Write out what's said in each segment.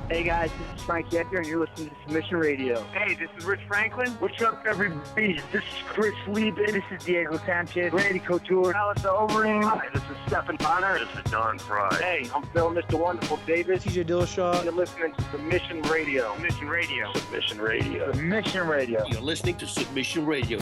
Hey guys, this is Frank Yecker, and you're listening to Submission Radio. Hey, this is Rich Franklin. What's up, everybody? This is Chris Lieben. This is Diego Sanchez, Randy Couture, Alistair Overeem. Hi, this is Stephen Bonner. This is Don Fry. Hey, I'm Phil, Mr. Wonderful Davis. TJ Dillashaw. You're listening to Submission Radio. Submission Radio. Submission Radio. Submission Radio. You're listening to Submission Radio.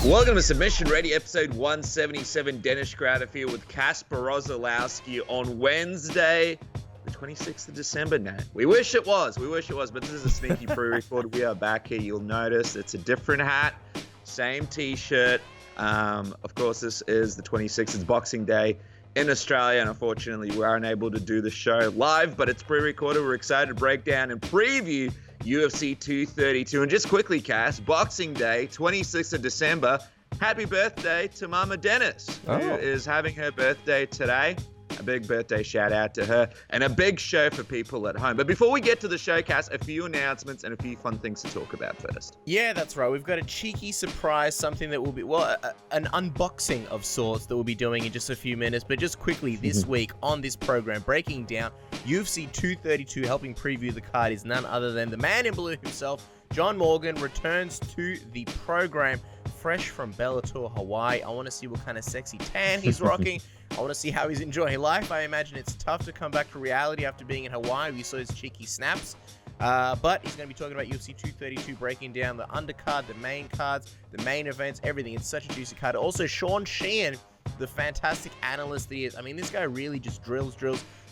Welcome to Submission Radio, episode 177. Dennis Gradfield with Kasper Rozalowski on Wednesday, the 26th of December now. We wish it was, but this is a sneaky pre-record. We are back here. You'll notice it's a different hat, same t-shirt. Of course, this is the 26th. It's Boxing Day in Australia, and unfortunately, we are unable to do the show live, but it's pre-recorded. We're excited to break down and preview UFC 232. And just quickly, Cass, Boxing Day, 26th of December. Happy birthday to Mama Dennis, who is having her birthday today. A big birthday shout out to her and a big show for people at home. But before we get to the show, Cass, a few announcements and a few fun things to talk about first. Yeah, that's right. We've got a cheeky surprise, something that will be, an unboxing of sorts that we'll be doing in just a few minutes. But just quickly, this week on this program, breaking down UFC 232, helping preview the card is none other than the man in blue himself. John Morgan returns to the program fresh from Bellator, Hawaii. I want to see what kind of sexy tan he's rocking. I want to see how he's enjoying life. I imagine it's tough to come back to reality after being in Hawaii. We saw his cheeky snaps. But he's going to be talking about UFC 232, breaking down the undercard, the main cards, the main events, everything. It's such a juicy card. Also, Sheehan, the fantastic analyst that he is. I mean, this guy really just drills,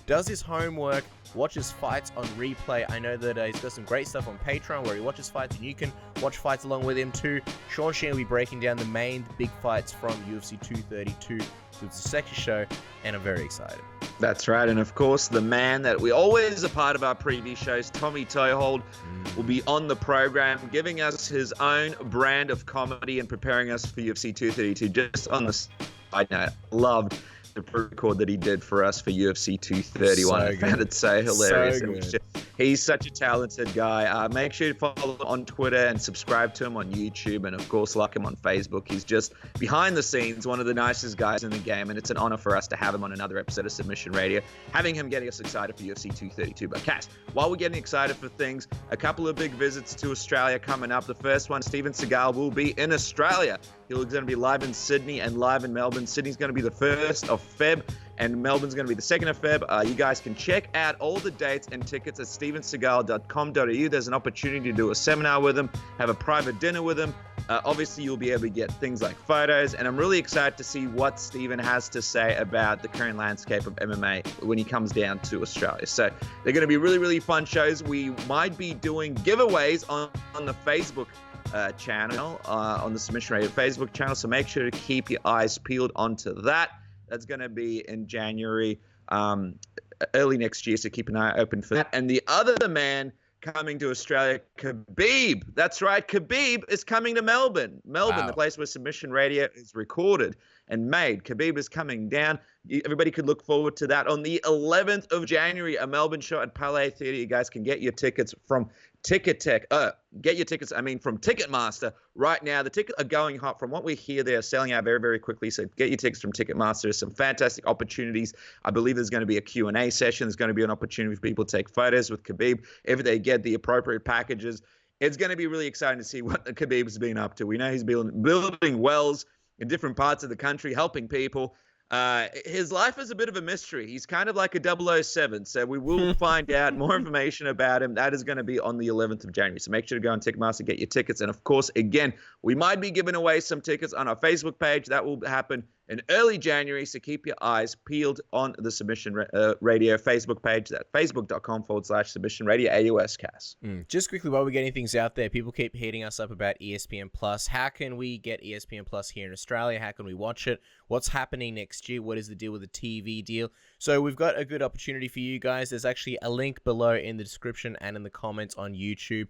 does his homework, watches fights on replay. I know that he's got some great stuff on Patreon where he watches fights, and you can watch fights along with him too. Sheehan will be breaking down the main big fights from UFC 232. So it's a sexy show, and I'm very excited. That's right. And of course, the man that we always a part of our preview shows, Tommy Toehold, will be on the program, giving us his own brand of comedy and preparing us for UFC 232. Just on the side note, loved the record that he did for us for UFC 231. I found it so hilarious. He's such a talented guy. Make sure to follow him on Twitter and subscribe to him on YouTube, and of course like him on Facebook. He's just behind the scenes one of the nicest guys in the game, and it's an honor for us to have him on another episode of Submission Radio, having him getting us excited for UFC 232. But Cass, while we're getting excited for things, a couple of big visits to Australia coming up. The first one, Steven Seagal will be in Australia. He's going to be live in Sydney and live in Melbourne. Sydney's going to be the 1st of Feb, and Melbourne's going to be the 2nd of Feb. You guys can check out all the dates and tickets at stevenseagal.com.au. There's an opportunity to do a seminar with him, have a private dinner with him. Obviously, you'll be able to get things like photos, and I'm really excited to see what Steven has to say about the current landscape of MMA when he comes down to Australia. So they're going to be really, really fun shows. We might be doing giveaways on the Facebook channel, on the Submission Radio Facebook channel, so make sure to keep your eyes peeled onto that. That's going to be in January, early next year, so keep an eye open for that. And the other man coming to Australia, Khabib. That's right, Khabib is coming to Melbourne. Wow. The place where Submission Radio is recorded and made. Khabib is coming down. Everybody could look forward to that on the 11th of January, a Melbourne show at Palais Theatre. You guys can get your tickets from from Ticketmaster right now. The tickets are going hot. From what we hear, they're selling out very, very quickly. So get your tickets from Ticketmaster. There's some fantastic opportunities. I believe there's going to be a Q&A session. There's going to be an opportunity for people to take photos with Khabib if they get the appropriate packages. It's going to be really exciting to see what Khabib's been up to. We know he's building wells in different parts of the country, helping people. His life is a bit of a mystery. He's kind of like a 007, so we will find out more information about him. That is going to be on the 11th of January, so make sure to go on Ticketmaster, get your tickets. And of course, again, we might be giving away some tickets on our Facebook page. That will happen in early January, so keep your eyes peeled on the Submission Radio Facebook page. That's facebook.com/Submission Radio AUS Cass. Just quickly, while we're getting things out there, people keep hitting us up about ESPN Plus. How can we get ESPN Plus here in Australia? How can we watch it? What's happening next year? What is the deal with the TV deal? So we've got a good opportunity for you guys. There's actually a link below in the description and in the comments on YouTube.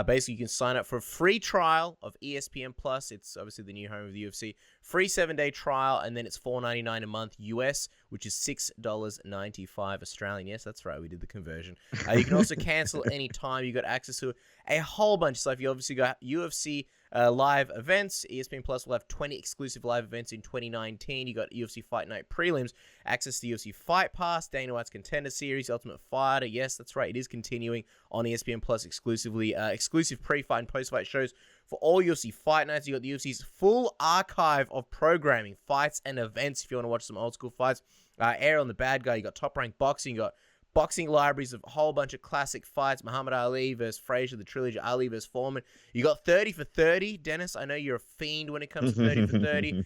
Basically, you can sign up for a free trial of ESPN Plus. It's obviously the new home of the UFC. Free 7-day trial, and then it's $4.99 a month US which is $6.95 Australian. Yes, that's right. We did the conversion. You can also cancel anytime. You got access to a whole bunch of stuff. You obviously got UFC live events. ESPN Plus will have 20 exclusive live events in 2019. You got UFC Fight Night prelims, access to the UFC Fight Pass, Dana White's Contender Series, Ultimate Fighter. Yes, that's right. It is continuing on ESPN Plus exclusively. Exclusive pre-fight and post-fight shows for all UFC Fight Nights. You got the UFC's full archive of programming, fights and events. If you want to watch some old school fights, Air on the Bad Guy. You got Top Rank Boxing. You got boxing libraries of a whole bunch of classic fights. Muhammad Ali versus Frazier, the trilogy, Ali versus Foreman. You got 30 for 30. Dennis, I know you're a fiend when it comes to 30 for 30.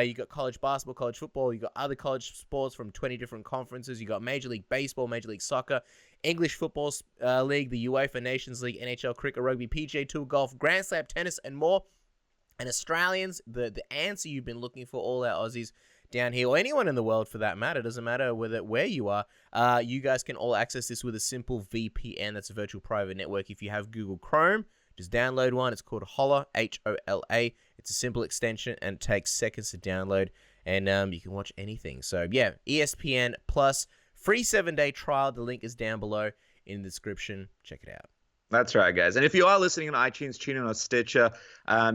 You got college basketball, college football. You got other college sports from 20 different conferences. You got Major League Baseball, Major League Soccer, English Football League, the UEFA Nations League, NHL Cricket, Rugby, PGA Tour, Golf, Grand Slam Tennis, and more. And Australians, the answer you've been looking for, all our Aussies down here, or anyone in the world for that matter, doesn't matter where you are, you guys can all access this with a simple VPN. That's a virtual private network. If you have Google Chrome, just download one. It's called Hola, Hola. It's a simple extension, and it takes seconds to download, and you can watch anything. So yeah, ESPN Plus, free 7-day trial. The link is down below in the description. Check it out. That's right, guys. And if you are listening on iTunes, tune in on Stitcher,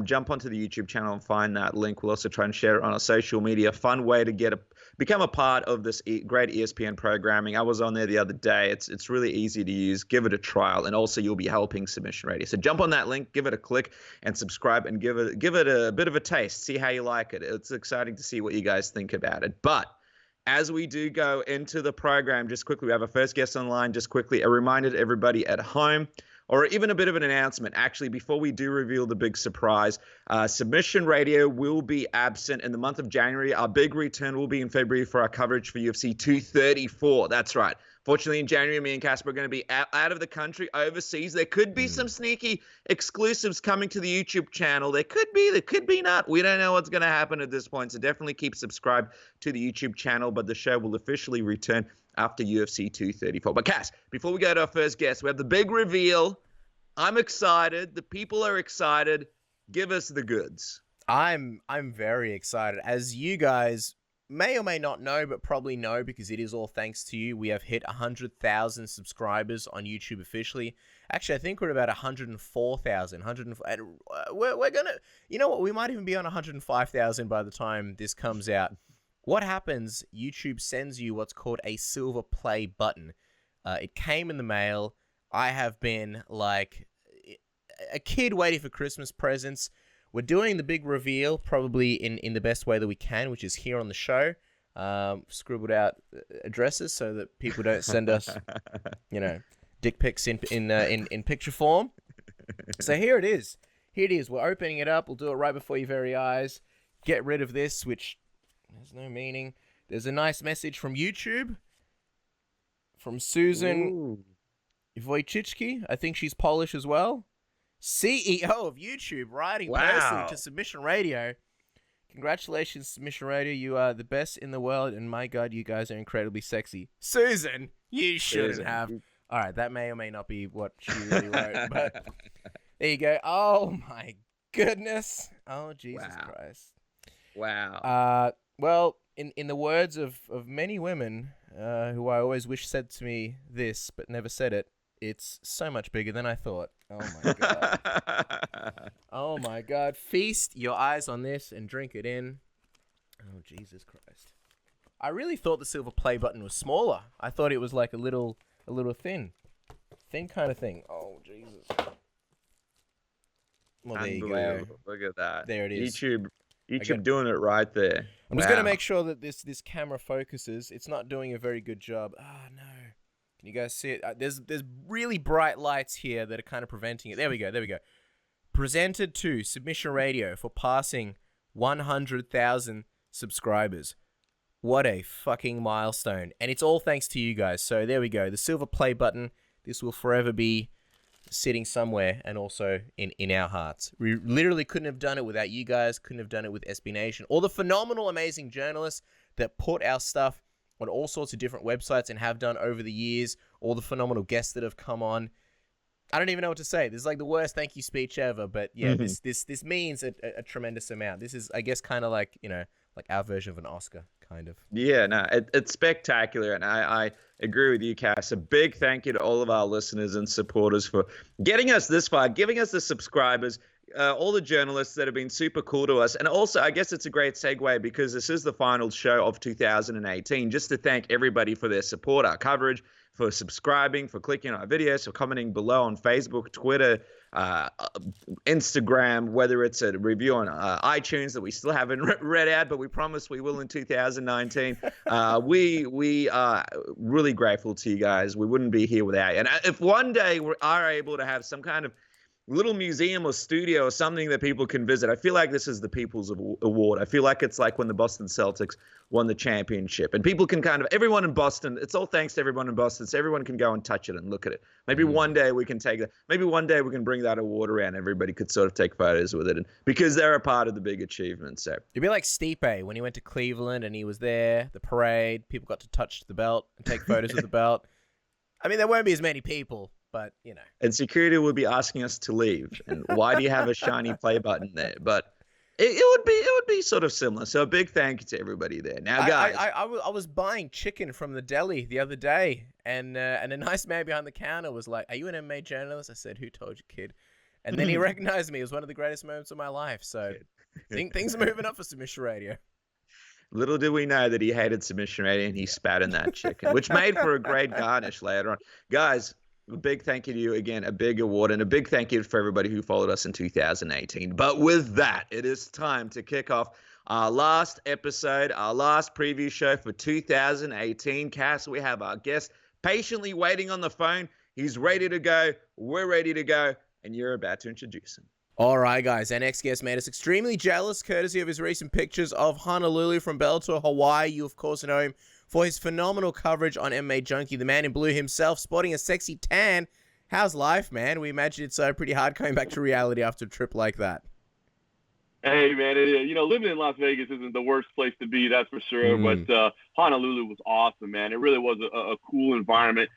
jump onto the YouTube channel and find that link. We'll also try and share it on our social media. Fun way to become a part of this great ESPN programming. I was on there the other day. It's really easy to use. Give it a trial, and also you'll be helping Submission Radio. So jump on that link, give it a click, and subscribe, and give it a bit of a taste. See how you like it. It's exciting to see what you guys think about it. But as we do go into the program, just quickly, we have a first guest online. Just quickly, a reminder to everybody at home, or even a bit of an announcement. Actually, before we do reveal the big surprise, Submission Radio will be absent in the month of January. Our big return will be in February for our coverage for UFC 234. That's right. Fortunately, in January, me and Casper are going to be out of the country, overseas. There could be some sneaky exclusives coming to the YouTube channel. There could be not. We don't know what's going to happen at this point, so definitely keep subscribed to the YouTube channel, but the show will officially return after UFC 234. But Cass, before we go to our first guest, we have the big reveal. I'm excited. The people are excited. Give us the goods. I'm very excited. As you guys may or may not know, but probably know because it is all thanks to you, we have hit 100,000 subscribers on YouTube officially. Actually, I think we're at about 104,000. We're going to, you know what, we might even be on 105,000 by the time this comes out. What happens, YouTube sends you what's called a silver play button. It came in the mail. I have been like a kid waiting for Christmas presents. We're doing the big reveal probably in the best way that we can, which is here on the show. Scribbled out addresses so that people don't send us, dick pics in picture form. So here it is. We're opening it up. We'll do it right before your very eyes. Get rid of this, which has no meaning. There's a nice message from YouTube. From Susan Wojcicki. I think she's Polish as well. CEO of YouTube, writing personally to Submission Radio. Congratulations, Submission Radio. You are the best in the world, and my God, you guys are incredibly sexy. Susan, you shouldn't have. All right, that may or may not be what she really wrote, but there you go. Oh, my goodness. Oh, Jesus Christ. Wow. Well, in the words of many women who I always wish said to me this, but never said it, it's so much bigger than I thought. Oh, my God. Oh, my God. Feast your eyes on this and drink it in. Oh, Jesus Christ. I really thought the silver play button was smaller. I thought it was like a little thin kind of thing. Oh, Jesus. Well, there you go. Look at that. There it is. YouTube doing it right there. I'm just going to make sure that this camera focuses. It's not doing a very good job. Oh, no. Can you guys see it? There's really bright lights here that are kind of preventing it. There we go. Presented to Submission Radio for passing 100,000 subscribers. What a fucking milestone. And it's all thanks to you guys. So there we go. The silver play button. This will forever be sitting somewhere and also in our hearts. We literally couldn't have done it without you guys. Couldn't have done it with SB Nation. All the phenomenal, amazing journalists that put our stuff on all sorts of different websites and have done over the years. All the phenomenal guests that have come on. I don't even know what to say. This is like the worst thank you speech ever. But yeah, this means a tremendous amount. This is, I guess, kind of like, like our version of an Oscar, kind of. Yeah, no, it's spectacular, and I agree with you, Cass. A big thank you to all of our listeners and supporters for getting us this far, giving us the subscribers, all the journalists that have been super cool to us. And also, I guess it's a great segue because this is the final show of 2018, just to thank everybody for their support, our coverage, for subscribing, for clicking on our videos, for commenting below on Facebook, Twitter, Instagram, whether it's a review on iTunes that we still haven't read out, but we promise we will in 2019. We are really grateful to you guys. We wouldn't be here without you. And if one day we are able to have some kind of little museum or studio or something that people can visit, I feel like this is the People's Award. I feel like it's like when the Boston Celtics won the championship, and people can everyone in Boston, it's all thanks to everyone in Boston, so everyone can go and touch it and look at it. Maybe one day we can take that. Maybe one day we can bring that award around. Everybody could sort of take photos with it, and because they're a part of the big achievement. So it'd be like Stipe when he went to Cleveland and he was there, the parade, people got to touch the belt and take photos of the belt. I mean, there won't be as many people, but you know. And security will be asking us to leave. And why do you have a shiny play button there? But it would be sort of similar. So a big thank you to everybody there. Now, guys, I was buying chicken from the deli the other day, and a nice man behind the counter was like, "Are you an MMA journalist?" I said, "Who told you, kid?" And then he recognized me. It was one of the greatest moments of my life. So things are moving up for Submission Radio. Little did we know that he hated Submission Radio and he spat in that chicken, which made for a great garnish later on. Guys, a big thank you to you again, a big award, and a big thank you for everybody who followed us in 2018. But with that, it is time to kick off our last episode, our last preview show for 2018. Cass, we have our guest patiently waiting on the phone. He's ready to go. We're ready to go. And you're about to introduce him. All right, guys. Our next guest made us extremely jealous, courtesy of his recent pictures of Honolulu from Bellator, Hawaii. You, of course, know him for his phenomenal coverage on MMA Junkie. The man in blue himself, sporting a sexy tan. How's life, man? We imagine it's pretty hard coming back to reality after a trip like that. Hey, man, living in Las Vegas isn't the worst place to be, that's for sure. But Honolulu was awesome, man. It really was a cool environment.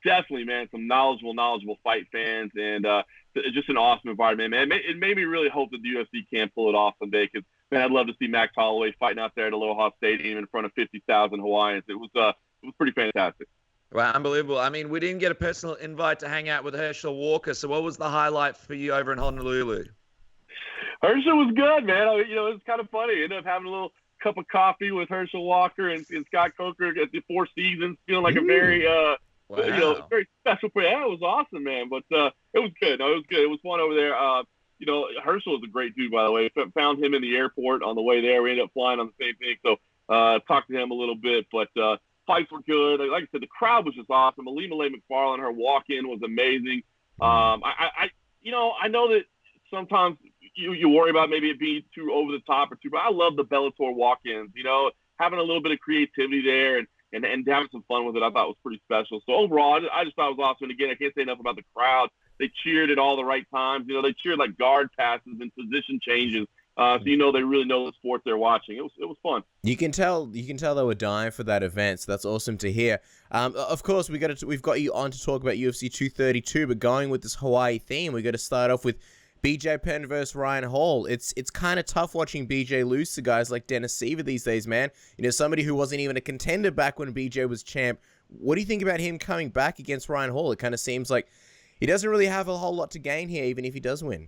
Definitely, man, some knowledgeable fight fans, and just an awesome environment, man. It made me really hope that the UFC can pull it off someday, because, man, I'd love to see Max Holloway fighting out there at Aloha Stadium in front of 50,000 Hawaiians. It was pretty fantastic. Well, unbelievable. I mean, we didn't get a personal invite to hang out with Herschel Walker, so what was the highlight for you over in Honolulu? Herschel was good, man. It was kind of funny. I ended up having a little cup of coffee with Herschel Walker and Scott Coker at the Four Seasons, feeling like a very, very special player. Yeah, it was awesome, man. But it was good. No, it was good. It was fun over there. Herschel is a great dude, by the way. Found him in the airport on the way there. We ended up flying on the same thing. So talked to him a little bit. But fights were good. Like I said, the crowd was just awesome. Alima McFarland, her walk-in was amazing. I know that sometimes you worry about maybe it being too over the top or too, but I love the Bellator walk-ins, having a little bit of creativity there and having some fun with it. I thought was pretty special. So overall, I just thought it was awesome. And again, I can't say enough about the crowd. They cheered at all the right times. They cheered like guard passes and position changes. So they really know the sport they're watching. It was fun. You can tell they were dying for that event. So that's awesome to hear. Of course, we've got you on to talk about UFC 232, but going with this Hawaii theme, we got to start off with BJ Penn versus Ryan Hall. It's kind of tough watching BJ lose to guys like Dennis Seaver these days, man. Somebody who wasn't even a contender back when BJ was champ. What do you think about him coming back against Ryan Hall? It kind of seems like he doesn't really have a whole lot to gain here, even if he does win.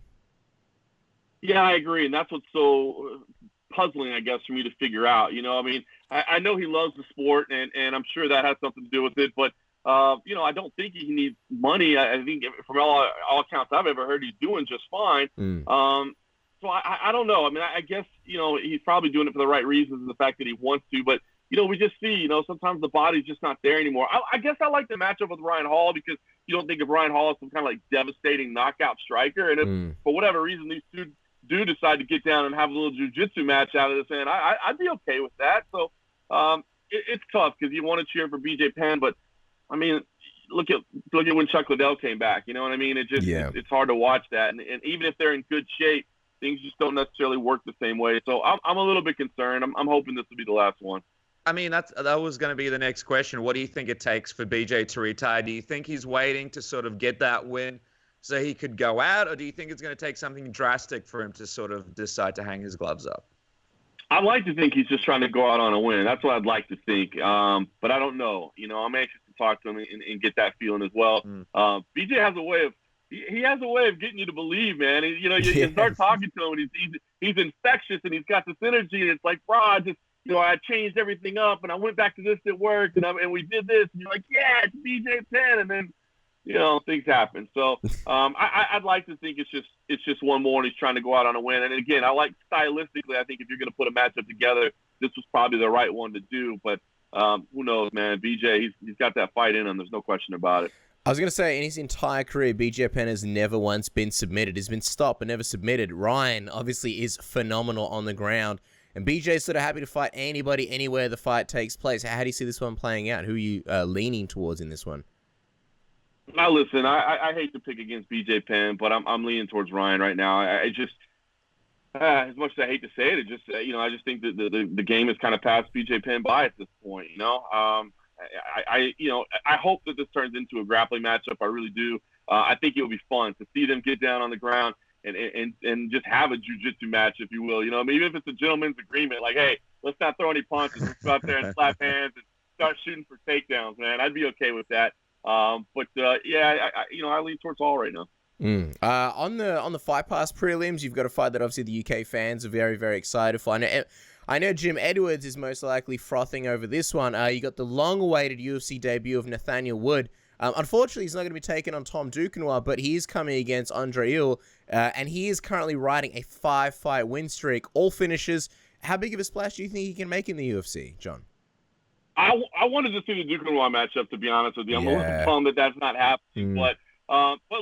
Yeah, I agree, and that's what's so puzzling, I guess, for me to figure out. I know he loves the sport, and I'm sure that has something to do with it, but I don't think he needs money. I think from all accounts I've ever heard, he's doing just fine. So I don't know. I mean, I guess, he's probably doing it for the right reasons and the fact that he wants to. But, we just see, sometimes the body's just not there anymore. I guess I like the matchup with Ryan Hall because you don't think of Ryan Hall as some kind of like devastating knockout striker. And if for whatever reason these two do decide to get down and have a little jiu-jitsu match out of this, and I'd be okay with that. So it's tough because you want to cheer for BJ Penn, but I mean, look at when Chuck Liddell came back. You know what I mean? It's hard to watch that, and even if they're in good shape, things just don't necessarily work the same way. So I'm a little bit concerned. I'm hoping this will be the last one. I mean, that was going to be the next question. What do you think it takes for BJ to retire? Do you think he's waiting to sort of get that win so he could go out, or do you think it's going to take something drastic for him to sort of decide to hang his gloves up? I'd like to think he's just trying to go out on a win. That's what I'd like to think. But I don't know. I'm anxious to talk to him and get that feeling as well. BJ has a way of he has a way of getting you to believe, man. And, you start talking to him, and he's infectious, and he's got this energy, and it's like, bro, I changed everything up, and I went back to this at work, and we did this, and you're like, yeah, it's BJ Penn, and then things happen. So I'd like to think it's just one more, and he's trying to go out on a win. And again, I like stylistically, I think if you're going to put a matchup together, this was probably the right one to do. But who knows, man? BJ, he's got that fight in him. There's no question about it. I was going to say, in his entire career, BJ Penn has never once been submitted. He's been stopped but never submitted. Ryan obviously is phenomenal on the ground. And BJ's sort of happy to fight anybody, anywhere the fight takes place. How do you see this one playing out? Who are you leaning towards in this one? Now, listen, I hate to pick against BJ Penn, but I'm leaning towards Ryan right now. I just, as much as I hate to say it, I just think that the game has kind of passed BJ Penn by at this point. I hope that this turns into a grappling matchup. I really do. I think it will be fun to see them get down on the ground and just have a jiu-jitsu match, if you will. Even if it's a gentleman's agreement, like, hey, let's not throw any punches. Let's go out there and slap hands and start shooting for takedowns, man. I'd be okay with that. I lean towards all right now. On the Fight Pass prelims, you've got a fight that obviously the UK fans are very, very excited for. I know Jim Edwards is most likely frothing over this one. You got the long-awaited UFC debut of Nathaniel Wood. Unfortunately, he's not going to be taking on Tom Duquesnoy, but he is coming against Andre Ewell, and he is currently riding a 5-fight win streak, all finishes. How big of a splash do you think he can make in the UFC, John? I wanted to see the Duquesnoy matchup, to be honest with you. I'm a little bummed that that's not happening, but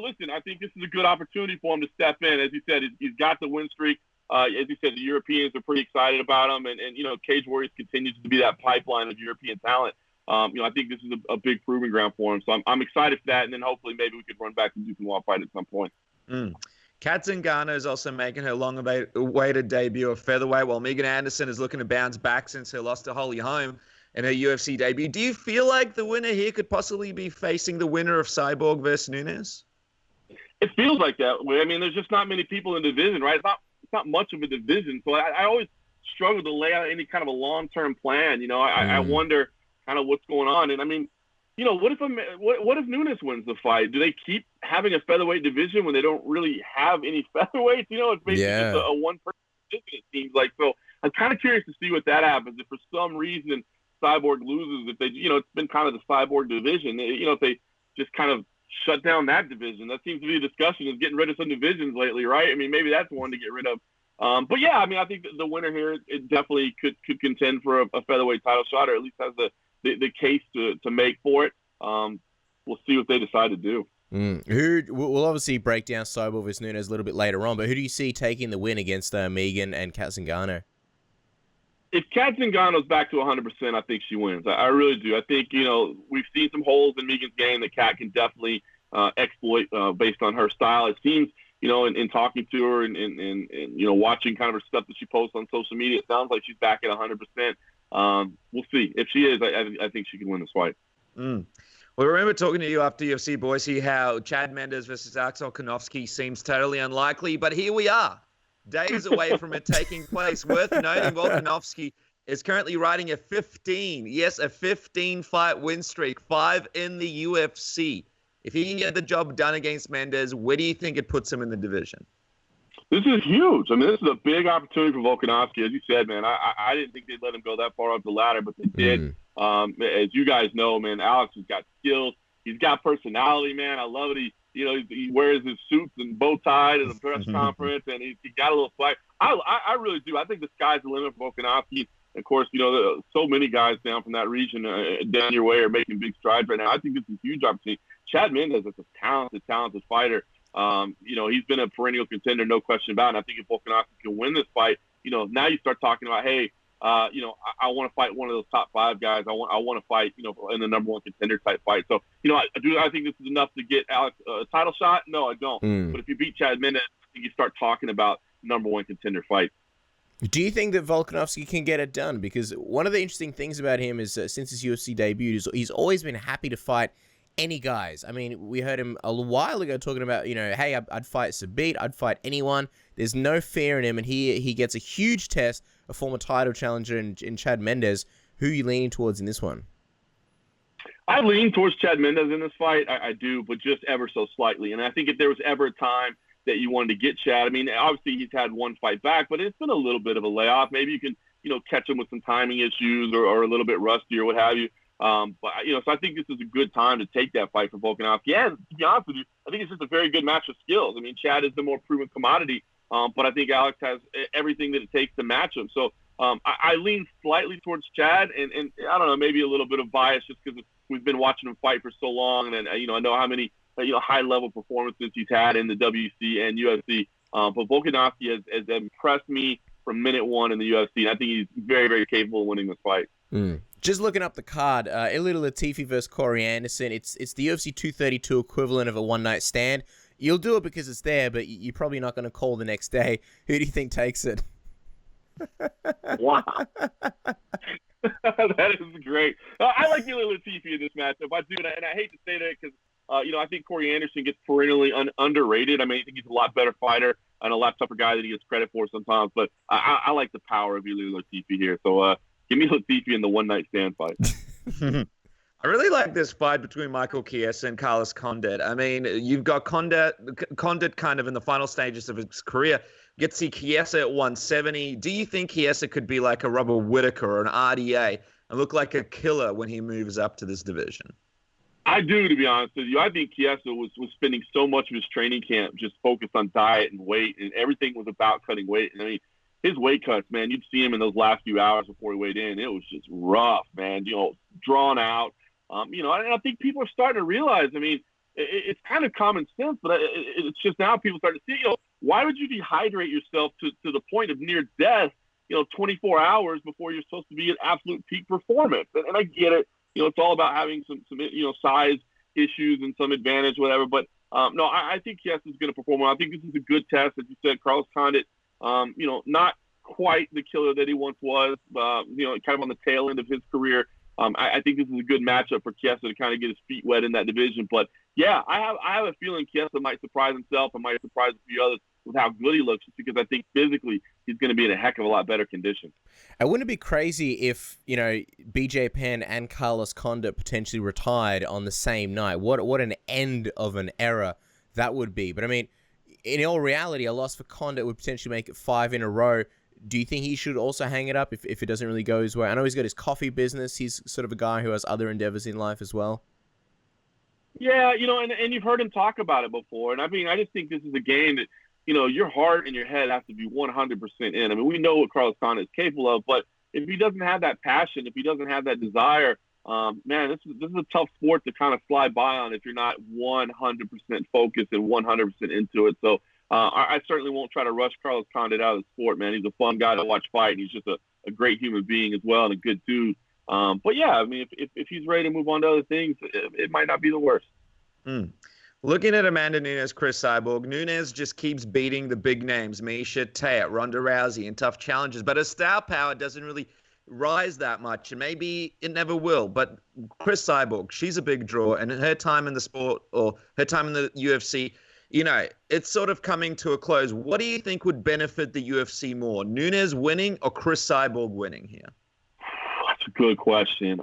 listen, I think this is a good opportunity for him to step in. As you said, he's got the win streak. As you said, the Europeans are pretty excited about him, and Cage Warriors continues to be that pipeline of European talent. I think this is a big proving ground for him, so I'm excited for that, and then hopefully maybe we could run back the Duquesnoy fight at some point. Kat Zingano is also making her long-awaited debut of featherweight, while Megan Anderson is looking to bounce back since her loss to Holly Holm in her UFC debut. Do you feel like the winner here could possibly be facing the winner of Cyborg versus Nunes? It feels like that way. I mean, there's just not many people in the division, right? It's not much of a division, so I always struggle to lay out any kind of a long-term plan. I wonder kind of what's going on, and I mean, what if Nunes wins the fight? Do they keep having a featherweight division when they don't really have any featherweights? It's basically just a one-person division, it seems like. So I'm kind of curious to see what that happens. If for some reason Cyborg loses, if they, it's been kind of the Cyborg division, if they just kind of shut down that division. That seems to be a discussion of getting rid of some divisions lately, right? I mean, maybe that's one to get rid of. But yeah, I mean, I think the winner here, it definitely could contend for a featherweight title shot, or at least has the case to make for it. We'll see what they decide to do. We'll obviously break down Cyborg versus Nunes a little bit later on, but who do you see taking the win against Megan and Kat Zingano? If Kat Zingano's back to 100%, I think she wins. I really do. I think, we've seen some holes in Megan's game that Kat can definitely exploit based on her style. It seems, in talking to her and watching kind of her stuff that she posts on social media, it sounds like she's back at 100%. We'll see. If she is, I think she can win this fight. Well, remember talking to you after UFC, Boise, how Chad Mendes versus Axel Konofsky seems totally unlikely, but here we are. Days away from it taking place. Worth noting, Volkanovski is currently riding a 15-fight win streak, 5 in the UFC. If he can get the job done against Mendes, where do you think it puts him in the division? This is huge. I mean, this is a big opportunity for Volkanovski. As you said, man, I didn't think they'd let him go that far up the ladder, but they did. As you guys know, man, Alex has got skills. He's got personality, man. I love it. He wears his suits and bow tie to the press conference, and he got a little fight. I really do. I think the sky's the limit for Volkanovski. Of course, so many guys down from that region down your way are making big strides right now. I think this is a huge opportunity. Chad Mendes is a talented fighter. He's been a perennial contender, no question about it. And I think if Volkanovski can win this fight, now you start talking about, hey, I want to fight one of those top 5 guys. I want to fight, in the number 1 contender type fight. So, I think this is enough to get Alex a title shot? No, I don't. But if you beat Chad Mendes, I think you start talking about number 1 contender fight. Do you think that Volkanovski can get it done? Because one of the interesting things about him is since his UFC debut, he's always been happy to fight any guys. I mean, we heard him a while ago talking about, hey, I'd fight Khabib, I'd fight anyone. There's no fear in him, and he gets a huge test, a former title challenger in Chad Mendes. Who are you leaning towards in this one? I lean towards Chad Mendes in this fight. I do, but just ever so slightly. And I think if there was ever a time that you wanted to get Chad, I mean, obviously he's had one fight back, but it's been a little bit of a layoff. Maybe you can, catch him with some timing issues or a little bit rusty or what have you. So I think this is a good time to take that fight for Volkanovski. And to be honest with you, I think it's just a very good match of skills. I mean, Chad is the more proven commodity, but I think Alex has everything that it takes to match him. So I lean slightly towards Chad, and I don't know, maybe a little bit of bias just because we've been watching him fight for so long, and I know how many high-level performances he's had in the WC and UFC. But Volkanovski has impressed me from minute one in the UFC, and I think he's very, very capable of winning this fight. Just looking up the card, Ilir Latifi versus Corey Anderson. It's the UFC 232 equivalent of a one-night stand. You'll do it because it's there, but you're probably not going to call the next day. Who do you think takes it? Wow. That is great. I like Ilir Latifi in this matchup. I do, and I hate to say that because, I think Corey Anderson gets perennially underrated. I mean, I think he's a lot better fighter and a lot tougher guy than he gets credit for sometimes. But I like the power of Ilir Latifi here. So give me Latifi in the one-night stand fight. I really like this fight between Michael Chiesa and Carlos Condit. I mean, you've got Condit kind of in the final stages of his career. Get to see Chiesa at 170. Do you think Chiesa could be like a Robert Whittaker or an RDA and look like a killer when he moves up to this division? I do, to be honest with you. I think Chiesa was spending so much of his training camp just focused on diet and weight, and everything was about cutting weight. And I mean, his weight cuts, man, you'd see him in those last few hours before he weighed in. It was just rough, man, drawn out. And I think people are starting to realize, I mean, it's kind of common sense, but it's just now people start to see, why would you dehydrate yourself to the point of near death, 24 hours before you're supposed to be at absolute peak performance? And I get it. It's all about having some size issues and some advantage, whatever. But, no, I think Chiesa is going to perform well. I think this is a good test. As you said, Carlos Condit, not quite the killer that he once was, kind of on the tail end of his career. I think this is a good matchup for Chiesa to kind of get his feet wet in that division. But, yeah, I have a feeling Chiesa might surprise himself and might surprise a few others with how good he looks, just because I think physically he's going to be in a heck of a lot better condition. And wouldn't it be crazy if, BJ Penn and Carlos Condit potentially retired on the same night? What an end of an era that would be. But, I mean, in all reality, a loss for Condit would potentially make it 5 in a row. Do you think he should also hang it up if it doesn't really go his way? I know he's got his coffee business. He's sort of a guy who has other endeavors in life as well. Yeah, and you've heard him talk about it before. And, I mean, I just think this is a game that, your heart and your head have to be 100% in. I mean, we know what Carlos Condit is capable of, but if he doesn't have that passion, if he doesn't have that desire, man, this is a tough sport to kind of fly by on if you're not 100% focused and 100% into it. So I certainly won't try to rush Carlos Condit out of the sport, man. He's a fun guy to watch fight, and he's just a great human being as well and a good dude. But, yeah, I mean, if he's ready to move on to other things, it might not be the worst. Looking at Amanda Nunes, Cris Cyborg, Nunes just keeps beating the big names, Miesha Tate, Ronda Rousey, in tough challenges. But her star power doesn't really rise that much, and maybe it never will. But Cris Cyborg, she's a big draw, and her time in the sport, or her time in the UFC, it's sort of coming to a close. What do you think would benefit the UFC more, Nunes winning or Cris Cyborg winning here? That's a good question.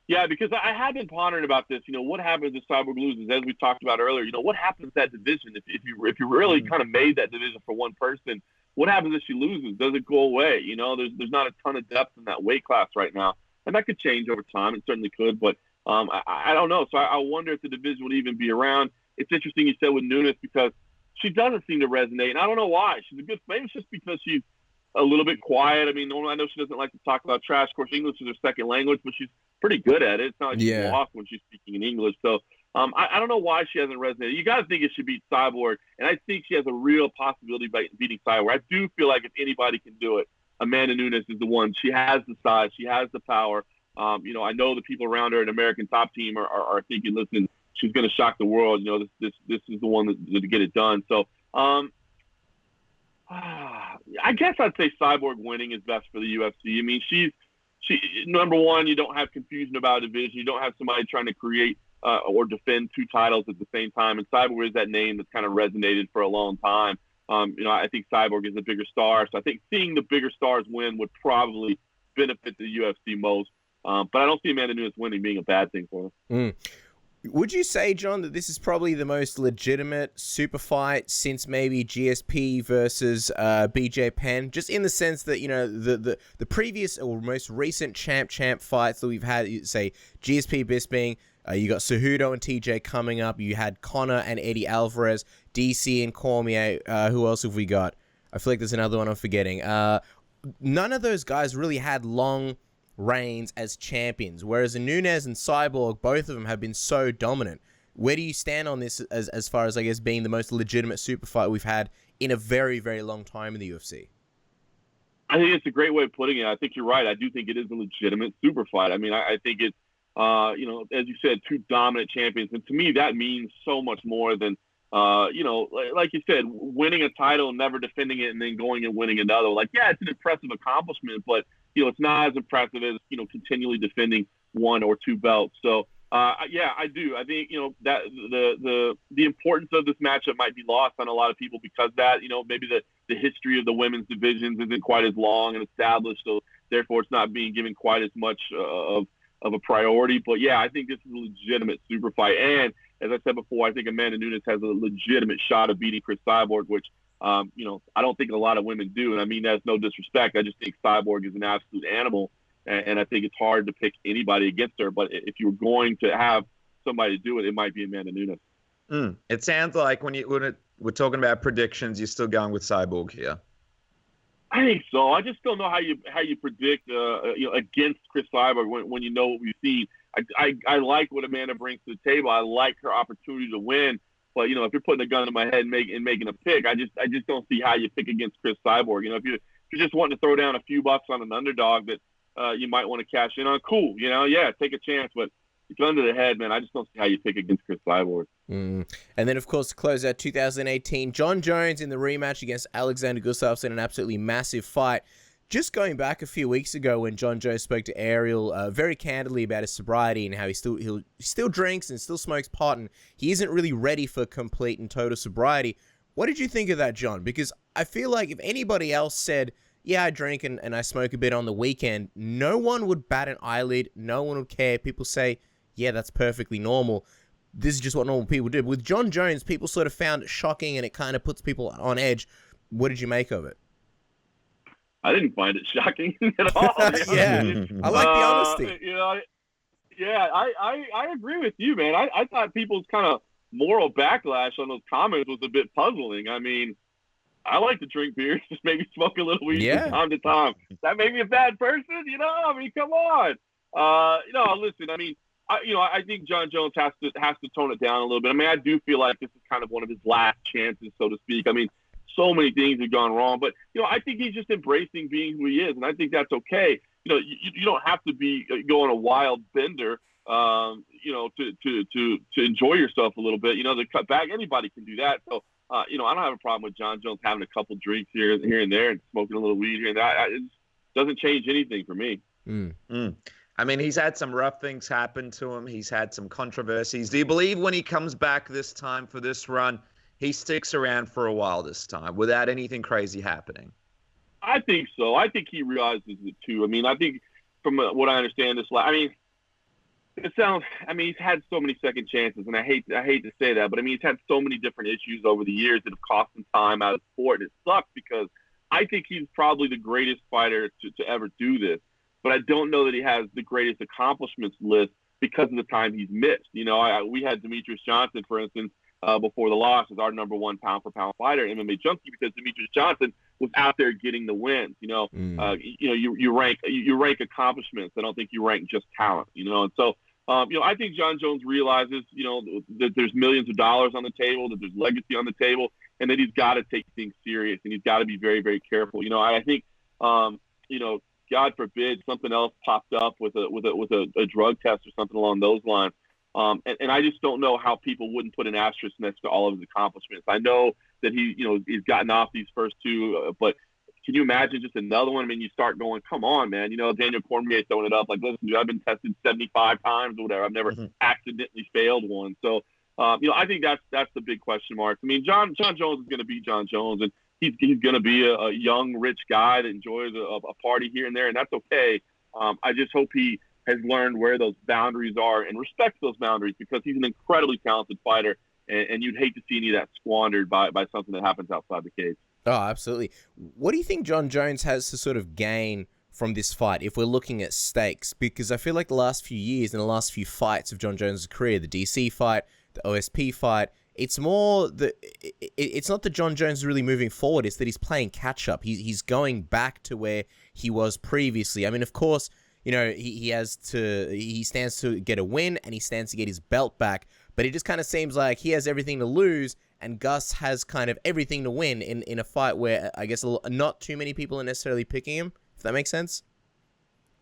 Yeah, because I have been pondering about this. What happens if Cyborg loses? As we talked about earlier, what happens to that division? If you really kind of made that division for one person, what happens if she loses? Does it go away? There's not a ton of depth in that weight class right now, and that could change over time. It certainly could, but I don't know. So I wonder if the division would even be around. It's interesting you said with Nunes because she doesn't seem to resonate, and I don't know why. Maybe it's just because she's a little bit quiet. I mean, normally I know she doesn't like to talk about trash. Of course, English is her second language, but she's pretty good at it. It's not like she's lost when she's speaking in English. So I don't know why she hasn't resonated. You got to think it should beat Cyborg, and I think she has a real possibility of beating Cyborg. I do feel like if anybody can do it, Amanda Nunes is the one. She has the size. She has the power. I know the people around her at American Top Team are thinking, listen, she's going to shock the world. This is the one to get it done. So I guess I'd say Cyborg winning is best for the UFC. I mean, she number one, you don't have confusion about a division. You don't have somebody trying to create or defend 2 titles at the same time. And Cyborg is that name that's kind of resonated for a long time. I think Cyborg is a bigger star. So I think seeing the bigger stars win would probably benefit the UFC most. But I don't see Amanda Nunes winning being a bad thing for her. Would you say, John, that this is probably the most legitimate super fight since maybe GSP versus BJ Penn? Just in the sense that, the previous or most recent champ fights that we've had, say, GSP Bisping, you got Cejudo and TJ coming up. You had Conor and Eddie Alvarez, DC and Cormier. Who else have we got? I feel like there's another one I'm forgetting. None of those guys really had long reigns as champions, whereas Nunes and Cyborg, both of them have been so dominant. Where do you stand on this as far as, I guess, being the most legitimate super fight we've had in a very, very long time in the UFC? I think it's a great way of putting it. I think you're right. I do think it is a legitimate super fight. I mean, I think it's, as you said, 2 dominant champions. And to me, that means so much more than, like you said, winning a title, never defending it, and then going and winning another. Like, yeah, it's an impressive accomplishment, but, it's not as impressive as, continually defending 1 or 2 belts. So, yeah, I do. I think, that the importance of this matchup might be lost on a lot of people because that, maybe the history of the women's divisions isn't quite as long and established. So therefore it's not being given quite as much of a priority. But yeah, I think this is a legitimate super fight. And as I said before, I think Amanda Nunes has a legitimate shot of beating Cris Cyborg, which, I don't think a lot of women do. And I mean, that's no disrespect. I just think Cyborg is an absolute animal. And I think it's hard to pick anybody against her. But if you're going to have somebody do it, it might be Amanda Nunes. It sounds like when we're talking about predictions, you're still going with Cyborg here. I think so. I just don't know how you predict against Cris Cyborg when you know what we've seen. I like what Amanda brings to the table. I like her opportunity to win. But if you're putting a gun in my head and making a pick, I just don't see how you pick against Cris Cyborg. If you're just wanting to throw down a few bucks on an underdog that you might want to cash in on, cool. Yeah, take a chance. But gun to the head, man, I just don't see how you pick against Cris Cyborg. And then, of course, to close out 2018, Jon Jones in the rematch against Alexander Gustafsson, an absolutely massive fight. Just going back a few weeks ago when Jon Jones spoke to Ariel very candidly about his sobriety and how he still drinks and still smokes pot and he isn't really ready for complete and total sobriety. What did you think of that, John? Because I feel like if anybody else said, yeah, I drink and I smoke a bit on the weekend, no one would bat an eyelid. No one would care. People say, yeah, that's perfectly normal. This is just what normal people do. With Jon Jones, people sort of found it shocking and it kind of puts people on edge. What did you make of it? I didn't find it shocking at all. Yeah, I like the honesty. I agree with you, man. I thought people's kind of moral backlash on those comments was a bit puzzling. I mean, I like to drink beer, just maybe smoke a little weed from time to time. That made me a bad person, I mean, come on. Listen, I mean, I think Jon Jones has to tone it down a little bit. I mean, I do feel like this is kind of one of his last chances, so to speak. I mean, so many things have gone wrong, but I think he's just embracing being who he is, and I think that's okay. You don't have to be going a wild bender, to enjoy yourself a little bit. To cut back, anybody can do that. So, I don't have a problem with Jon Jones having a couple drinks here and there and smoking a little weed here and there. It doesn't change anything for me. I mean, he's had some rough things happen to him. He's had some controversies. Do you believe when he comes back this time for this run, he sticks around for a while this time without anything crazy happening? I think so. I think he realizes it too. I mean, I think from what I understand, he's had so many second chances, and I hate to say that, but I mean, he's had so many different issues over the years that have cost him time out of sport, and it sucks because I think he's probably the greatest fighter to ever do this, but I don't know that he has the greatest accomplishments list because of the time he's missed. We had Demetrius Johnson, for instance, before the loss as our number 1 pound-for-pound fighter, MMA Junkie, because Demetrius Johnson was out there getting the wins. You rank accomplishments. I don't think you rank just talent. And so I think Jon Jones realizes that there's millions of dollars on the table, that there's legacy on the table, and that he's got to take things serious and he's got to be very, very careful. I think God forbid something else popped up with a drug test or something along those lines. And I just don't know how people wouldn't put an asterisk next to all of his accomplishments. I know that he's gotten off these first 2, but can you imagine just another one? I mean, you start going, come on, man. You know, Daniel Cormier throwing it up. Like, listen, dude, I've been tested 75 times or whatever. I've never accidentally failed one. So, you know, I think that's the big question mark. I mean, Jon Jones is going to be Jon Jones, and he's going to be a young, rich guy that enjoys a party here and there, and that's okay. I just hope he has learned where those boundaries are and respects those boundaries, because he's an incredibly talented fighter, and you'd hate to see any of that squandered by something that happens outside the cage. Oh, absolutely. What do you think Jon Jones has to sort of gain from this fight if we're looking at stakes? Because I feel like the last few years and the last few fights of Jon Jones' career, the DC fight, the OSP fight, it's more it's not that Jon Jones is really moving forward, it's that he's playing catch up. He's going back to where he was previously. I mean, of course, you know, he stands to get a win and he stands to get his belt back, but it just kind of seems like he has everything to lose and Gus has kind of everything to win in a fight where I guess not too many people are necessarily picking him, if that makes sense.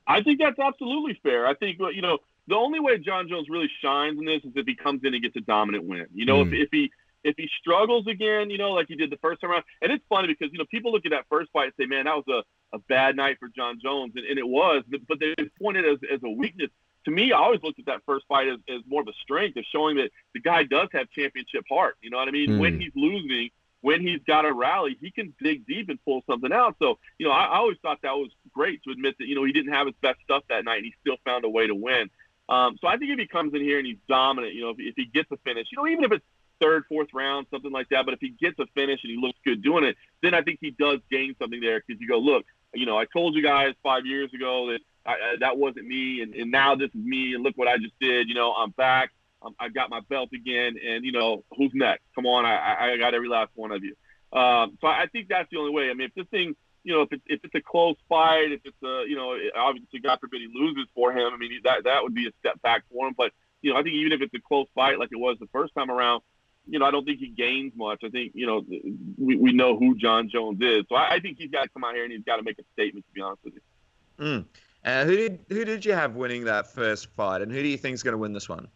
I think that's absolutely fair. I think, you know, the only way Jon Jones really shines in this is if he comes in and gets a dominant win. You know, if he struggles again, you know, like he did the first time around. And it's funny because, you know, people look at that first fight and say, man, that was a bad night for Jon Jones. And it was, but they point it as a weakness. To me, I always looked at that first fight as more of a strength, of showing that the guy does have championship heart. You know what I mean? When he's losing, when he's got to rally, he can dig deep and pull something out. So, you know, I always thought that was great to admit that, you know, he didn't have his best stuff that night and he still found a way to win. So I think if he comes in here and he's dominant, you know, if he gets a finish, you know, even if it's third, fourth round, something like that, but if he gets a finish and he looks good doing it, then I think he does gain something there, because you go, look, you know, I told you guys 5 years ago that that wasn't me, and now this is me, and look what I just did. You know, I'm back. I got my belt again, and, you know, who's next? Come on, I got every last one of you. So I think that's the only way. I mean, if this thing, you know, if it's a close fight, if it's a, you know, obviously God forbid he loses for him, I mean, that would be a step back for him. But, you know, I think even if it's a close fight like it was the first time around, you know, I don't think he gains much. I think, you know, we know who Jon Jones is. So I think he's got to come out here and he's got to make a statement, to be honest with you. Who did you have winning that first fight, and who do you think is going to win this one?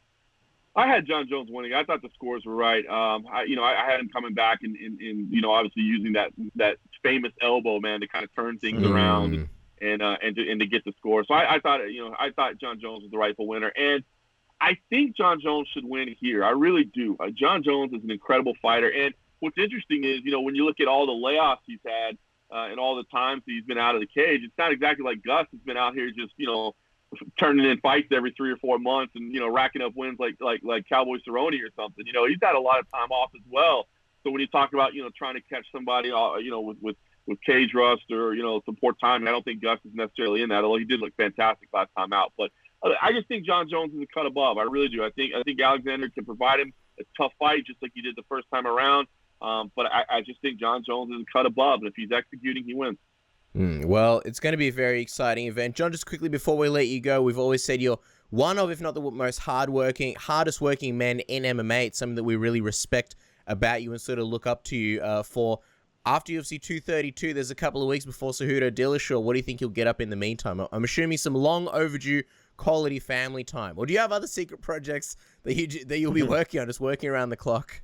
I had Jon Jones winning. I thought the scores were right. I had him coming back and you know, obviously using that famous elbow, man, to kind of turn things around and to get the score. So I thought Jon Jones was the rightful winner, and I think Jon Jones should win here. I really do. Jon Jones is an incredible fighter, and what's interesting is, you know, when you look at all the layoffs he's had and all the times he's been out of the cage, it's not exactly like Gus has been out here just, you know, turning in fights every 3 or 4 months and, you know, racking up wins like Cowboy Cerrone or something. You know, he's had a lot of time off as well. So when you talk about, you know, trying to catch somebody, you know, with cage rust or, you know, some poor timing, I don't think Gus is necessarily in that, although he did look fantastic last time out. But I just think Jon Jones is a cut above. I really do. I think Alexander can provide him a tough fight just like he did the first time around. But I just think Jon Jones is a cut above, and if he's executing, he wins. Well, it's going to be a very exciting event. John, just quickly before we let you go, we've always said you're one of, if not the most hardest working men in MMA. It's something that we really respect about you and sort of look up to you for. After UFC 232, there's a couple of weeks before Cejudo Dillashaw. What do you think you'll get up in the meantime? I'm assuming some long overdue quality family time. Or do you have other secret projects that you'll be working on, just working around the clock?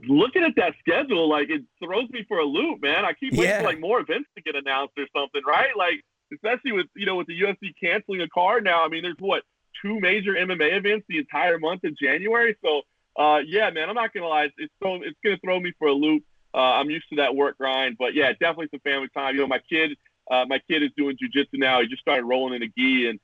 Looking at that schedule, like, it throws me for a loop, man. I keep waiting for like more events to get announced or something, right? Like, especially with, you know, with the UFC canceling a card now. I mean, there's 2 major MMA events the entire month of January. So, yeah, man, I'm not gonna lie, it's gonna throw me for a loop. I'm used to that work grind, but yeah, definitely some family time. You know, my kid is doing jiu-jitsu now. He just started rolling in a gi, and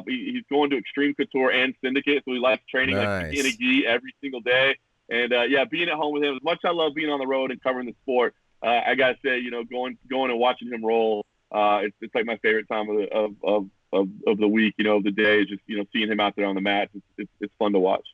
he's going to Extreme Couture and Syndicate, so he likes training like in a gi every single day. And yeah, being at home with him, as much as I love being on the road and covering the sport, I gotta say, you know, going and watching him roll, it's like my favorite time of the week, you know, of the day. Is just, you know, seeing him out there on the mat. It's fun to watch.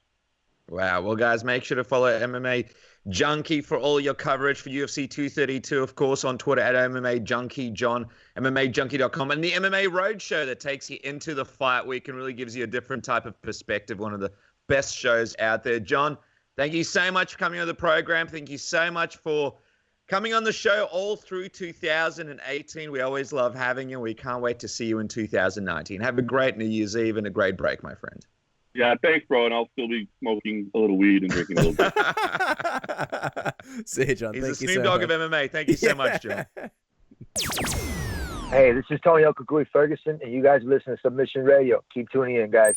Wow. Well, guys, make sure to follow MMA Junkie for all your coverage for UFC 232, of course, on Twitter at MMA Junkie, John, MMAJunkie.com, and the MMA Roadshow that takes you into the fight week and really gives you a different type of perspective. One of the best shows out there. John, thank you so much for coming on the program. Thank you so much for coming on the show all through 2018. We always love having you. We can't wait to see you in 2019. Have a great New Year's Eve and a great break, my friend. Yeah, thanks, bro. And I'll still be smoking a little weed and drinking a little bit. See you, John. He's the Snoop Dogg of MMA. Thank you so much, John. Hey, this is Tony Okagui Ferguson, and you guys listen to Submission Radio. Keep tuning in, guys.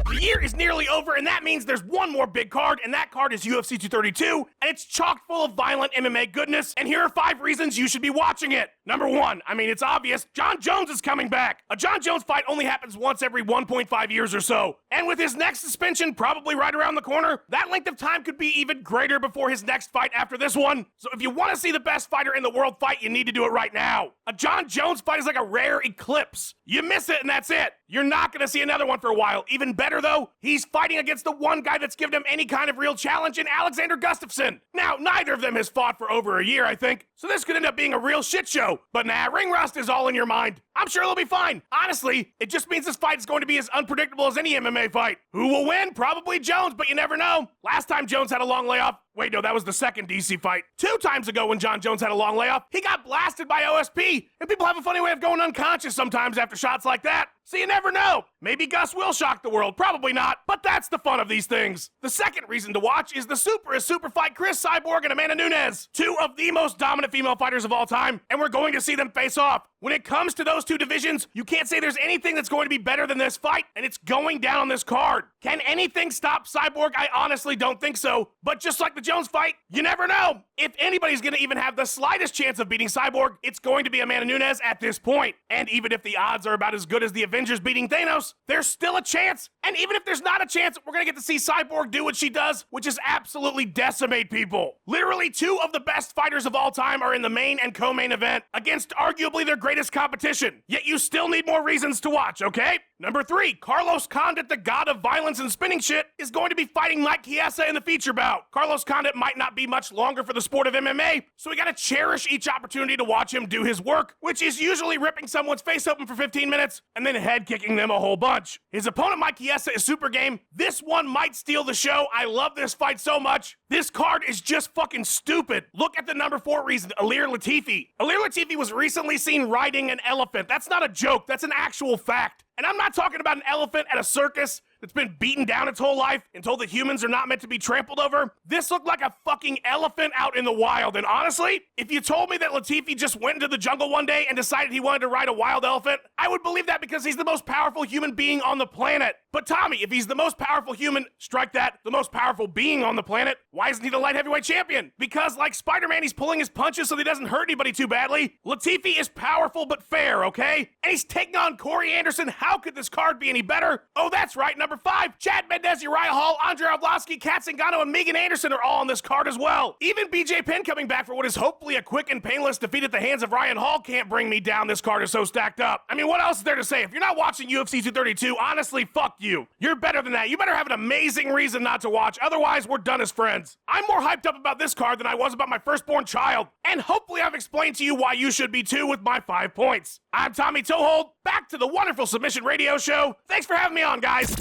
The year is nearly over, and that means there's one more big card, and that card is UFC 232, and it's chock full of violent MMA goodness, and here are 5 reasons you should be watching it. Number 1, I mean, it's obvious, Jon Jones is coming back. A Jon Jones fight only happens once every 1.5 years or so, and with his next suspension probably right around the corner, that length of time could be even greater before his next fight after this one. So if you want to see the best fighter in the world fight, you need to do it right now. A Jon Jones fight is like a rare eclipse. You miss it and that's it. You're not going to see another one for a while. Even better though, he's fighting against the one guy that's given him any kind of real challenge in Alexander Gustafsson. Now, neither of them has fought for over a year, I think, so this could end up being a real shit show. But nah, ring rust is all in your mind. I'm sure it'll be fine. Honestly, it just means this fight is going to be as unpredictable as any MMA fight. Who will win? Probably Jones, but you never know. Last time Jones had a long layoff, wait, no, that was the second DC fight. 2 times ago when Jon Jones had a long layoff, he got blasted by OSP, and people have a funny way of going unconscious sometimes after shots like that. So you never know. Maybe Gus will shock the world. Probably not, but that's the fun of these things. The second reason to watch is the super fight Cris Cyborg and Amanda Nunes, 2 of the most dominant female fighters of all time, and we're going to see them face off. When it comes to those 2 divisions, you can't say there's anything that's going to be better than this fight, and it's going down on this card. Can anything stop Cyborg? I honestly don't think so, but just like the Jones fight, you never know. If anybody's going to even have the slightest chance of beating Cyborg, it's going to be Amanda Nunes at this point. And even if the odds are about as good as the Avengers beating Thanos, there's still a chance. And even if there's not a chance, we're going to get to see Cyborg do what she does, which is absolutely decimate people. Literally 2 of the best fighters of all time are in the main and co-main event against arguably their greatest competition. Yet you still need more reasons to watch, okay? Number 3, Carlos Condit, the god of violence and spinning shit, is going to be fighting Mike Chiesa in the feature bout. Carlos Condit might not be much longer for the sport of MMA, so we gotta cherish each opportunity to watch him do his work, which is usually ripping someone's face open for 15 minutes and then head kicking them a whole bunch. His opponent Mike Chiesa is super game. This one might steal the show. I love this fight so much. This card is just fucking stupid. Look at the number 4 reason, Ilir Latifi. Ilir Latifi was recently seen riding an elephant. That's not a joke, that's an actual fact. And I'm not talking about an elephant at a circus that's been beaten down its whole life and told that humans are not meant to be trampled over. This looked like a fucking elephant out in the wild. And honestly, if you told me that Latifi just went into the jungle one day and decided he wanted to ride a wild elephant, I would believe that because he's the most powerful human being on the planet. But Tommy, if he's the most powerful human, strike that, the most powerful being on the planet, why isn't he the light heavyweight champion? Because like Spider-Man, he's pulling his punches so he doesn't hurt anybody too badly. Latifi is powerful but fair, okay? And he's taking on Corey Anderson. How could this card be any better? Oh, that's right, number 5, Chad Mendes, Uriah Hall, Andre Arlovski, Kat Zingano, and Megan Anderson are all on this card as well. Even BJ Penn coming back for what is hopefully a quick and painless defeat at the hands of Ryan Hall can't bring me down. This card is so stacked up. I mean, what else is there to say? If you're not watching UFC 232, honestly, fuck you. You're better than that. You better have an amazing reason not to watch. Otherwise, we're done as friends. I'm more hyped up about this card than I was about my firstborn child. And hopefully I've explained to you why you should be too with my 5 points. I'm Tommy Toehold. Back to the wonderful Submission Radio Show. Thanks for having me on, guys.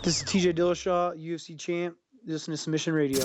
This is TJ Dillashaw, UFC champ. Listen to Submission Radio.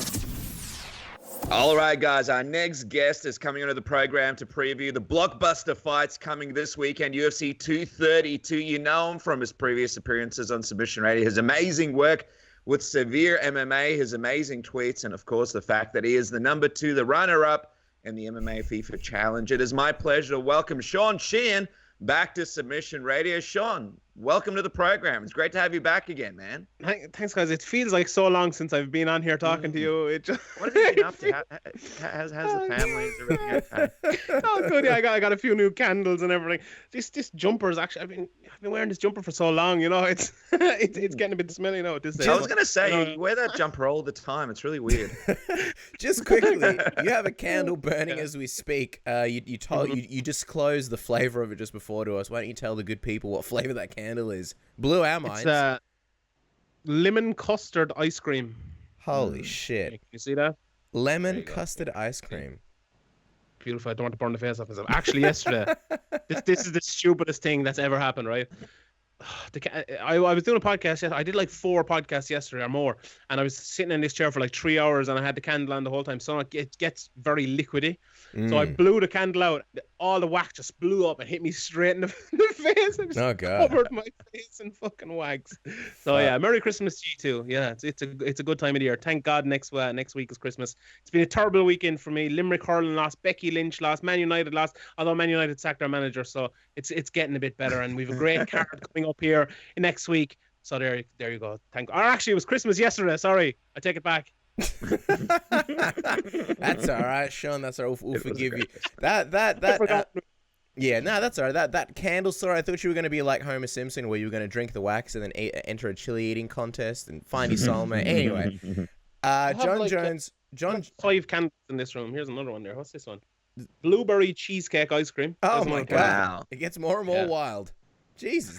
All right, guys, our next guest is coming onto the program to preview the blockbuster fights coming this weekend, UFC 232. You know him from his previous appearances on Submission Radio, his amazing work with Severe MMA, his amazing tweets, and, of course, the fact that he is the number 2, the runner-up in the MMA FIFA Challenge. It is my pleasure to welcome Sean Sheehan back to Submission Radio. Sean, welcome to the program. It's great to have you back again, man. Thanks, guys. It feels like so long since I've been on here talking to you. It just... What have you been up to? How's the family? Is everything okay? Oh, good. Yeah, I got a few new candles and everything. This jumper's actually. I've been wearing this jumper for so long. You know, it's getting a bit smelly now at this stage. I was gonna say, you wear that jumper all the time. It's really weird. Just quickly, you have a candle burning as we speak. You disclosed the flavor of it just before to us. Why don't you tell the good people what flavor that candle is? Blew our minds. It's lemon custard ice cream. Holy shit! Can you see that? Lemon custard ice cream. Beautiful. I don't want to burn the face off myself. Actually, yesterday, this is the stupidest thing that's ever happened, right? I was doing a podcast yesterday. I did like 4 podcasts yesterday or more, and I was sitting in this chair for like 3 hours, and I had the candle on the whole time, so it gets very liquidy. So I blew the candle out. all the wax just blew up and hit me straight in the face. I just covered my face in fucking wax. So yeah, Merry Christmas to you too. Yeah, it's a good time of the year. Thank God next week is Christmas. It's been a terrible weekend for me. Limerick hurling lost, Becky Lynch lost, Man United lost. Although Man United sacked their manager, so it's getting a bit better. And we've a great card coming up here next week. So there you go. Or actually, it was Christmas yesterday. Sorry, I take it back. That's all right, Sean. That's all right. We'll forgive you. That yeah, no, that's all right. That candle story. I thought you were going to be like Homer Simpson, where you were going to drink the wax and then enter a chili eating contest and find your soulmate. Anyway, Jon Jones. 5 candles in this room. Here's another one there. What's this one? Blueberry cheesecake ice cream. Oh my God! It gets more and more wild. Jesus.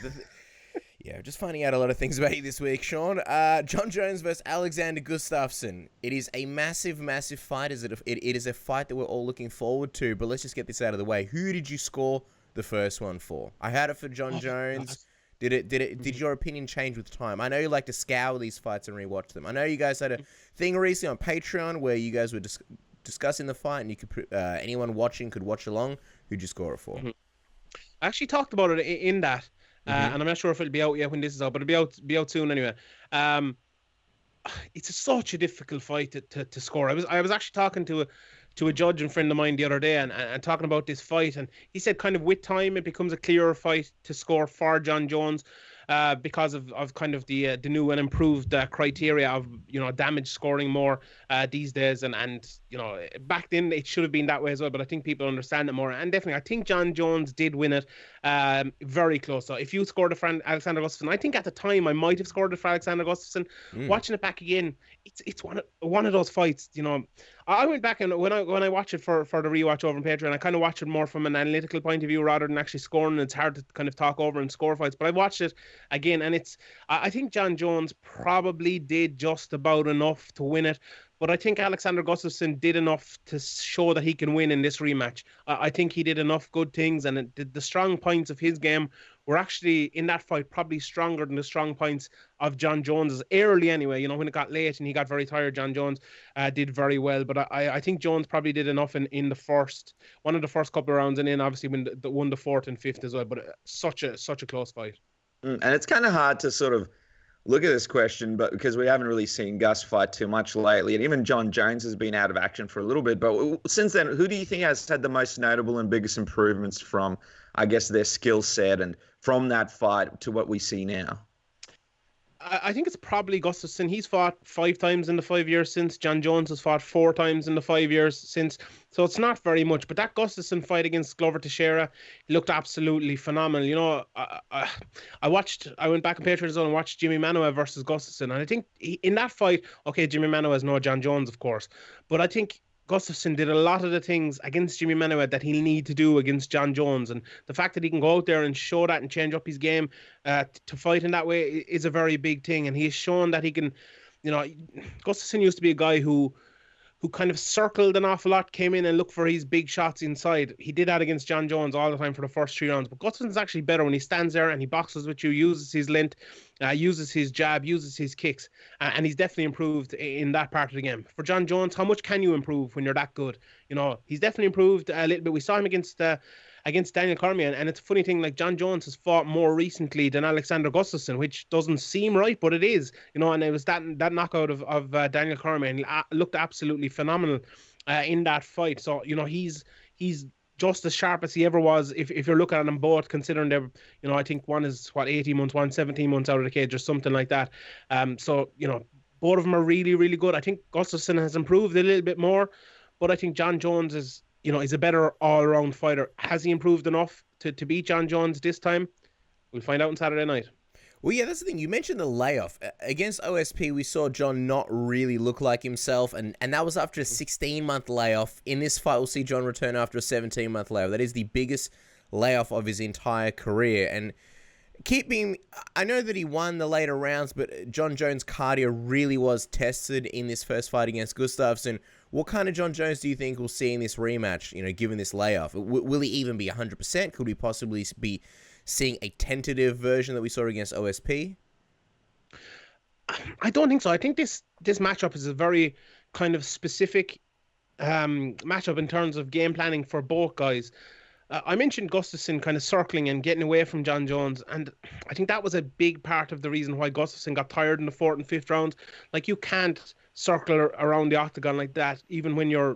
Yeah, just finding out a lot of things about you this week, Sean. Jon Jones versus Alexander Gustafsson. It is a massive, massive fight. It is a fight that we're all looking forward to. But let's just get this out of the way. Who did you score the first one for? I had it for Jon Jones. Did your opinion change with time? I know you like to scour these fights and rewatch them. I know you guys had a thing recently on Patreon where you guys were discussing the fight, and you could anyone watching could watch along. Who'd you score it for? Mm-hmm. I actually talked about it in that. And I'm not sure if it'll be out yet when this is out, but it'll be out soon anyway. It's such a difficult fight to score. I was actually talking to a judge and friend of mine the other day and talking about this fight, and he said kind of with time it becomes a clearer fight to score for Jon Jones. Because of kind of the new and improved criteria of damage scoring more these days, and back then it should have been that way as well, but I think people understand it more, and definitely I think Jon Jones did win it very close. So if you scored it for Alexander Gustafsson, I think at the time I might have scored it for Alexander Gustafsson. Watching it back again, it's one of those fights. I went back and when I watch it for the rewatch over on Patreon, I kind of watch it more from an analytical point of view rather than actually scoring. It's hard to kind of talk over and score fights, but I watched it again, and I think Jon Jones probably did just about enough to win it, but I think Alexander Gustafsson did enough to show that he can win in this rematch. I think he did enough good things, and the strong points of his game were actually in that fight probably stronger than the strong points of Jon Jones's early anyway. When it got late and he got very tired, Jon Jones did very well, but I think Jones probably did enough in one of the first couple of rounds, and then obviously won the 4th and 5th as well. But such a close fight. And it's kind of hard to sort of look at this question, but because we haven't really seen Gus fight too much lately, and even Jon Jones has been out of action for a little bit. But since then, who do you think has had the most notable and biggest improvements from, I guess, their skill set and from that fight to what we see now? I think it's probably Gustafsson. He's fought 5 times in the 5 years since. Jon Jones has fought 4 times in the 5 years since. So it's not very much. But that Gustafsson fight against Glover Teixeira looked absolutely phenomenal. I went back on Patreon and watched Jimmy Manuwa versus Gustafsson. And I think in that fight, okay, Jimmy Manuwa is no Jon Jones, of course. But I think Gustafsson did a lot of the things against Jimmy Manuwa that he'll need to do against Jon Jones, and the fact that he can go out there and show that and change up his game to fight in that way is a very big thing. And he's shown that he can, Gustafsson used to be a guy who kind of circled an awful lot, came in and looked for his big shots inside. He did that against Jon Jones all the time for the first 3 rounds. But Gustafsson's actually better when he stands there and he boxes with you, uses his length, uses his jab, uses his kicks. And he's definitely improved in that part of the game. For Jon Jones, how much can you improve when you're that good? He's definitely improved a little bit. We saw him against Daniel Cormier, and it's a funny thing, like Jon Jones has fought more recently than Alexander Gustafsson, which doesn't seem right, but it is, and it was that knockout of Daniel Cormier, and he looked absolutely phenomenal in that fight. So he's just as sharp as he ever was if you're looking at them both, considering they're, I think one is 18 months, one 17 months out of the cage or something like that. So both of them are really, really good. I think Gustafsson has improved a little bit more, but I think Jon Jones is a better all-around fighter. Has he improved enough to beat Jon Jones this time? We'll find out on Saturday night. Well, yeah, that's the thing. You mentioned the layoff. Against OSP, we saw Jon not really look like himself, and that was after a 16-month layoff. In this fight, we'll see Jon return after a 17-month layoff. That is the biggest layoff of his entire career. And I know that he won the later rounds, but Jon Jones' cardio really was tested in this first fight against Gustafsson. What kind of Jon Jones do you think we'll see in this rematch, given this layoff? Will he even be 100%? Could we possibly be seeing a tentative version that we saw against OSP? I don't think so. I think this matchup is a very kind of specific matchup in terms of game planning for both guys. I mentioned Gustafsson kind of circling and getting away from Jon Jones, and I think that was a big part of the reason why Gustafsson got tired in the 4th and 5th rounds. Like, you can't circle around the octagon like that, even when you're,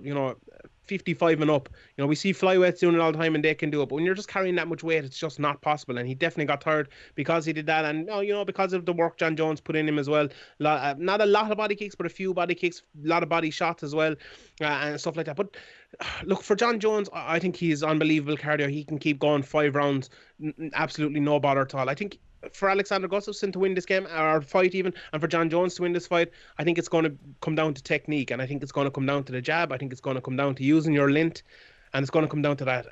55 and up. We see flyweights doing it all the time and they can do it, but when you're just carrying that much weight, it's just not possible. And he definitely got tired because he did that, and because of the work Jon Jones put in him as well. Not a lot of body kicks, but a few body kicks, a lot of body shots as well, and stuff like that. But look, for Jon Jones, I think he's unbelievable cardio. He can keep going 5 rounds, absolutely no bother at all. I think for Alexander Gustafsson to win this game, or fight even, and for Jon Jones to win this fight, I think it's going to come down to technique, and I think it's going to come down to the jab. I think it's going to come down to using your lint, and it's going to come down to that.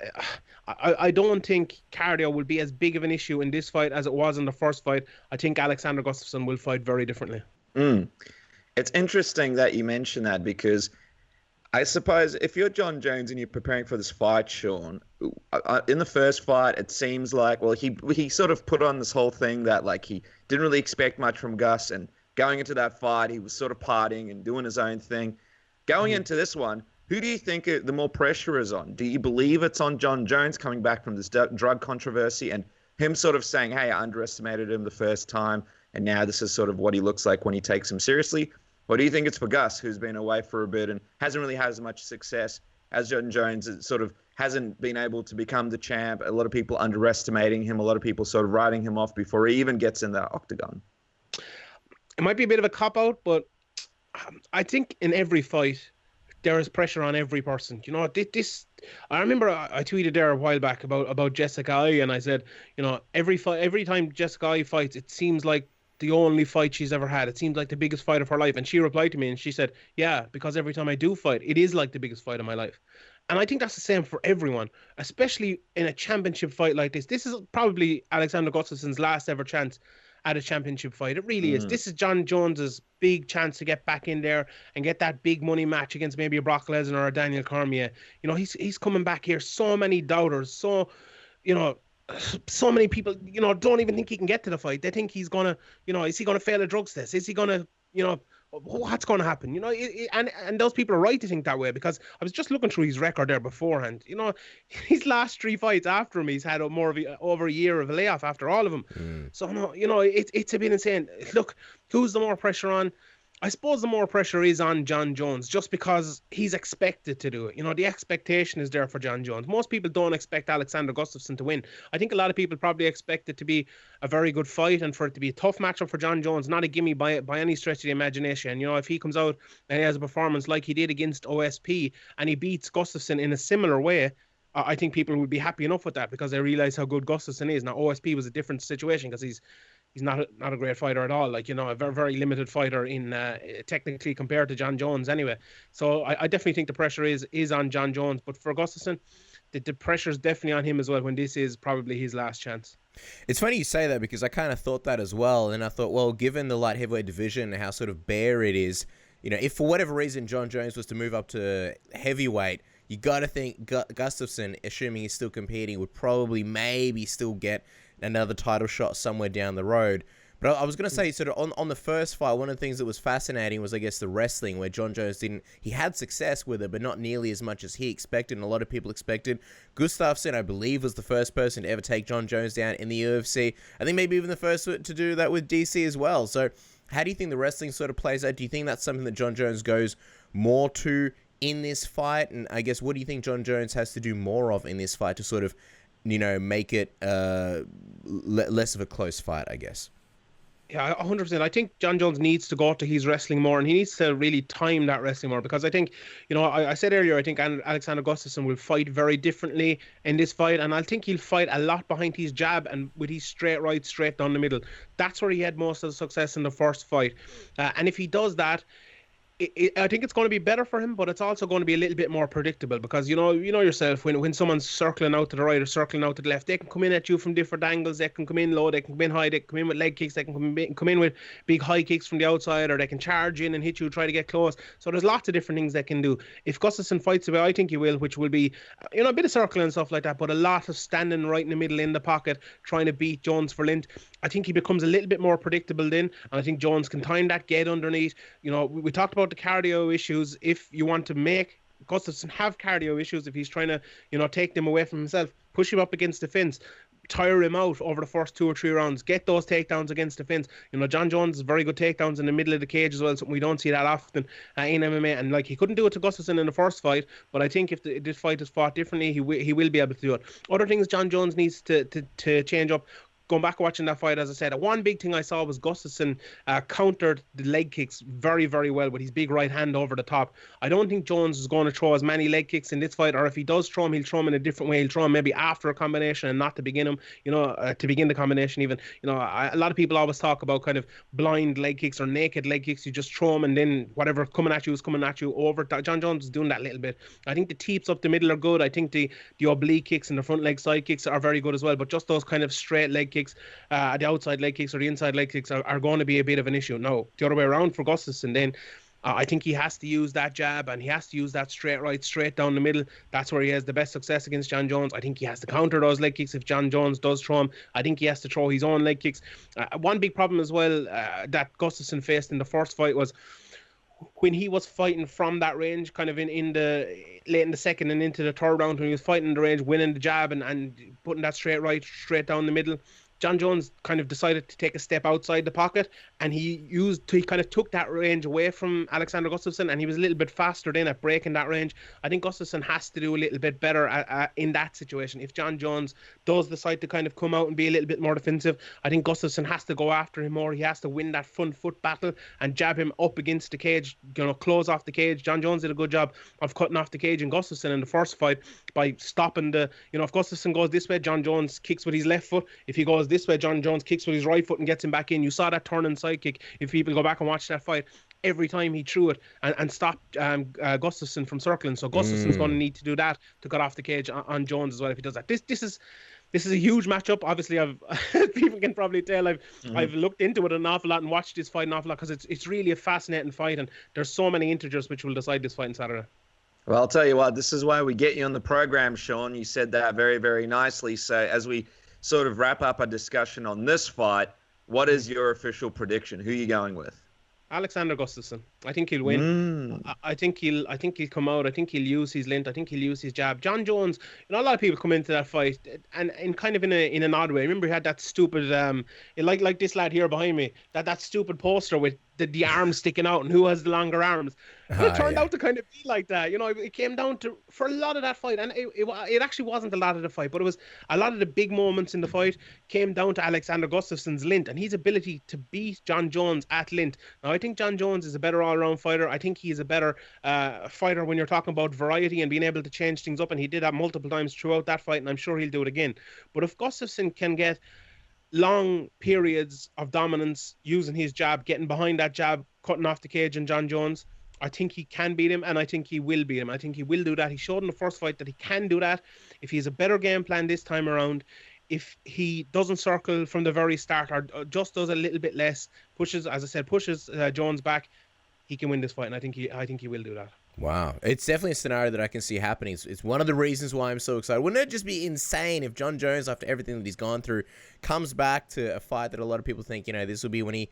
I don't think cardio will be as big of an issue in this fight as it was in the first fight. I think Alexander Gustafsson will fight very differently. It's interesting that you mention that, because I suppose if you're Jon Jones and you're preparing for this fight, Sean, in the first fight, it seems like, well, he sort of put on this whole thing that, like, he didn't really expect much from Gus, and going into that fight, he was sort of partying and doing his own thing. Going into this one, who do you think the more pressure is on? Do you believe it's on Jon Jones coming back from this drug controversy and him sort of saying, hey, I underestimated him the first time, and now this is sort of what he looks like when he takes him seriously? Or do you think it's for Gus, who's been away for a bit and hasn't really had as much success as Jon Jones? It sort of hasn't been able to become the champ. A lot of people underestimating him. A lot of people sort of writing him off before he even gets in the octagon. It might be a bit of a cop-out, but I think in every fight, there is pressure on every person. I remember I tweeted there a while back about Jessica Ai, and I said, every time Jessica Ai fights, it seems like the only fight she's ever had. It seems like the biggest fight of her life. And she replied to me and she said, yeah, because every time I do fight, it is like the biggest fight of my life. And I think that's the same for everyone, especially in a championship fight like this. This is probably Alexander Gustafsson's last ever chance at a championship fight. It really is. This is Jon Jones's big chance to get back in there and get that big money match against maybe a Brock Lesnar or a Daniel Cormier. He's coming back here. So many doubters. So many people, don't even think he can get to the fight. They think he's gonna, is he gonna fail a drugs test? Is he gonna, what's gonna happen? And those people are right to think that way, because I was just looking through his record there beforehand. His last 3 fights after him, he's had over a year of a layoff after all of them. So no, it's a bit insane. Look, who's the more pressure on? I suppose the more pressure is on Jon Jones, just because he's expected to do it. The expectation is there for Jon Jones. Most people don't expect Alexander Gustafsson to win. I think a lot of people probably expect it to be a very good fight and for it to be a tough matchup for Jon Jones, not a gimme by any stretch of the imagination. If he comes out and he has a performance like he did against OSP and he beats Gustafsson in a similar way, I think people would be happy enough with that, because they realize how good Gustafsson is. Now, OSP was a different situation because he's not a great fighter at all. A very, very limited fighter in technically compared to Jon Jones anyway. So I definitely think the pressure is on Jon Jones. But for Gustafsson, the pressure is definitely on him as well, when this is probably his last chance. It's funny you say that, because I kind of thought that as well. And I thought, well, given the light heavyweight division and how sort of bare it is, if for whatever reason Jon Jones was to move up to heavyweight, you got to think Gustafsson, assuming he's still competing, would probably maybe still get another title shot somewhere down the road. But I was going to say, sort of on the first fight, one of the things that was fascinating was, I guess, the wrestling, where Jon Jones he had success with it, but not nearly as much as he expected, and a lot of people expected. Gustafsson, I believe, was the first person to ever take Jon Jones down in the UFC. I think maybe even the first to do that with DC as well. So how do you think the wrestling sort of plays out? Do you think that's something that Jon Jones goes more to in this fight? And I guess, what do you think Jon Jones has to do more of in this fight to sort of, make it less of a close fight, I guess? Yeah, 100%. I think Jon Jones needs to go to his wrestling more, and he needs to really time that wrestling more, because I think, I said earlier, I think Alexander Gustafsson will fight very differently in this fight, and I think he'll fight a lot behind his jab and with his straight right, straight down the middle. That's where he had most of the success in the first fight. And if he does that, I think it's going to be better for him, but it's also going to be a little bit more predictable, because you know yourself, when someone's circling out to the right or circling out to the left, they can come in at you from different angles. They can come in low, they can come in high, they can come in with leg kicks, they can come in with big high kicks from the outside, or they can charge in and hit you, try to get close. So there's lots of different things they can do. If Gustafsson fights the way I think he will, which will be a bit of circling and stuff like that, but a lot of standing right in the middle in the pocket, trying to beat Jones for lint, I think he becomes a little bit more predictable then, and I think Jones can time that, get underneath. We talked about the cardio issues. If you want to make Gustafsson have cardio issues, if he's trying to, take them away from himself, push him up against the fence, tire him out over the first 2 or 3 rounds, get those takedowns against the fence. Jon Jones is very good takedowns in the middle of the cage as well, something we don't see that often in MMA. And he couldn't do it to Gustafsson in the first fight, but I think if this fight is fought differently, he will be able to do it. Other things Jon Jones needs to change up. Going back watching that fight, as I said, one big thing I saw was Gustafsson countered the leg kicks very, very well with his big right hand over the top. I don't think Jones is going to throw as many leg kicks in this fight, or if he does throw him, he'll throw him in a different way. He'll throw him maybe after a combination and not to begin him, to begin the combination even. A lot of people always talk about kind of blind leg kicks or naked leg kicks. You just throw them and then whatever coming at you is coming at you over. Jon Jones is doing that a little bit. I think the teeps up the middle are good. I think the oblique kicks and the front leg side kicks are very good as well, but just those kind of straight leg kicks, the outside leg kicks or the inside leg kicks are going to be a bit of an issue. No, the other way around for Gustafsson then, I think he has to use that jab and he has to use that straight right, straight down the middle. That's where he has the best success against Jon Jones. I think he has to counter those leg kicks if Jon Jones does throw him. I think he has to throw his own leg kicks. One big problem as well that Gustafsson faced in the first fight was when he was fighting from that range, kind of in the late in the second and into the third round, when he was fighting in the range, winning the jab and putting that straight right, straight down the middle, Jon Jones kind of decided to take a step outside the pocket, and he kind of took that range away from Alexander Gustafsson, and he was a little bit faster then at breaking that range. I think Gustafsson has to do a little bit better in that situation. If Jon Jones does decide to kind of come out and be a little bit more defensive, I think Gustafsson has to go after him more. He has to win that front foot battle and jab him up against the cage, close off the cage. Jon Jones did a good job of cutting off the cage in Gustafsson in the first fight by stopping if Gustafsson goes this way, Jon Jones kicks with his left foot. If he goes this way, Jon Jones kicks with his right foot and gets him back in. You saw that turning side kick. If people go back and watch that fight, every time he threw it and stopped Gustafsson from circling. So Gustafsson's going to need to do that to cut off the cage on Jones as well if he does that. This is a huge matchup. Obviously, people can probably tell I've looked into it an awful lot and watched this fight an awful lot because it's really a fascinating fight, and there's so many integers which will decide this fight on Saturday. Well, I'll tell you what, this is why we get you on the program, Sean. You said that very, very nicely. So as we sort of wrap up our discussion on this fight, what is your official prediction? Who are you going with? Alexander Gustafsson. I think he'll win. I think he'll come out. I think he'll use his length. I think he'll use his jab. Jon Jones, a lot of people come into that fight and kind of in an odd way. Remember he had that stupid like this lad here behind me, that stupid poster with the arms sticking out and who has the longer arms. It turned out to kind of be like that. It came down to, for a lot of that fight, and it actually wasn't a lot of the fight, but it was a lot of the big moments in the fight came down to Alexander Gustafsson's length and his ability to beat Jon Jones at length. Now, I think Jon Jones is a better all-around fighter. I think he's a better fighter when you're talking about variety and being able to change things up, and he did that multiple times throughout that fight, and I'm sure he'll do it again. But if Gustafsson can get long periods of dominance using his jab, getting behind that jab, cutting off the cage and Jon Jones, I think he can beat him, and I think he will beat him. I think he will do that. He showed in the first fight that he can do that. If he has a better game plan this time around, if he doesn't circle from the very start or just does a little bit less, pushes Jones back, he can win this fight, and I think he will do that. Wow. It's definitely a scenario that I can see happening. It's one of the reasons why I'm so excited. Wouldn't it just be insane if Jon Jones, after everything that he's gone through, comes back to a fight that a lot of people think, this will be when he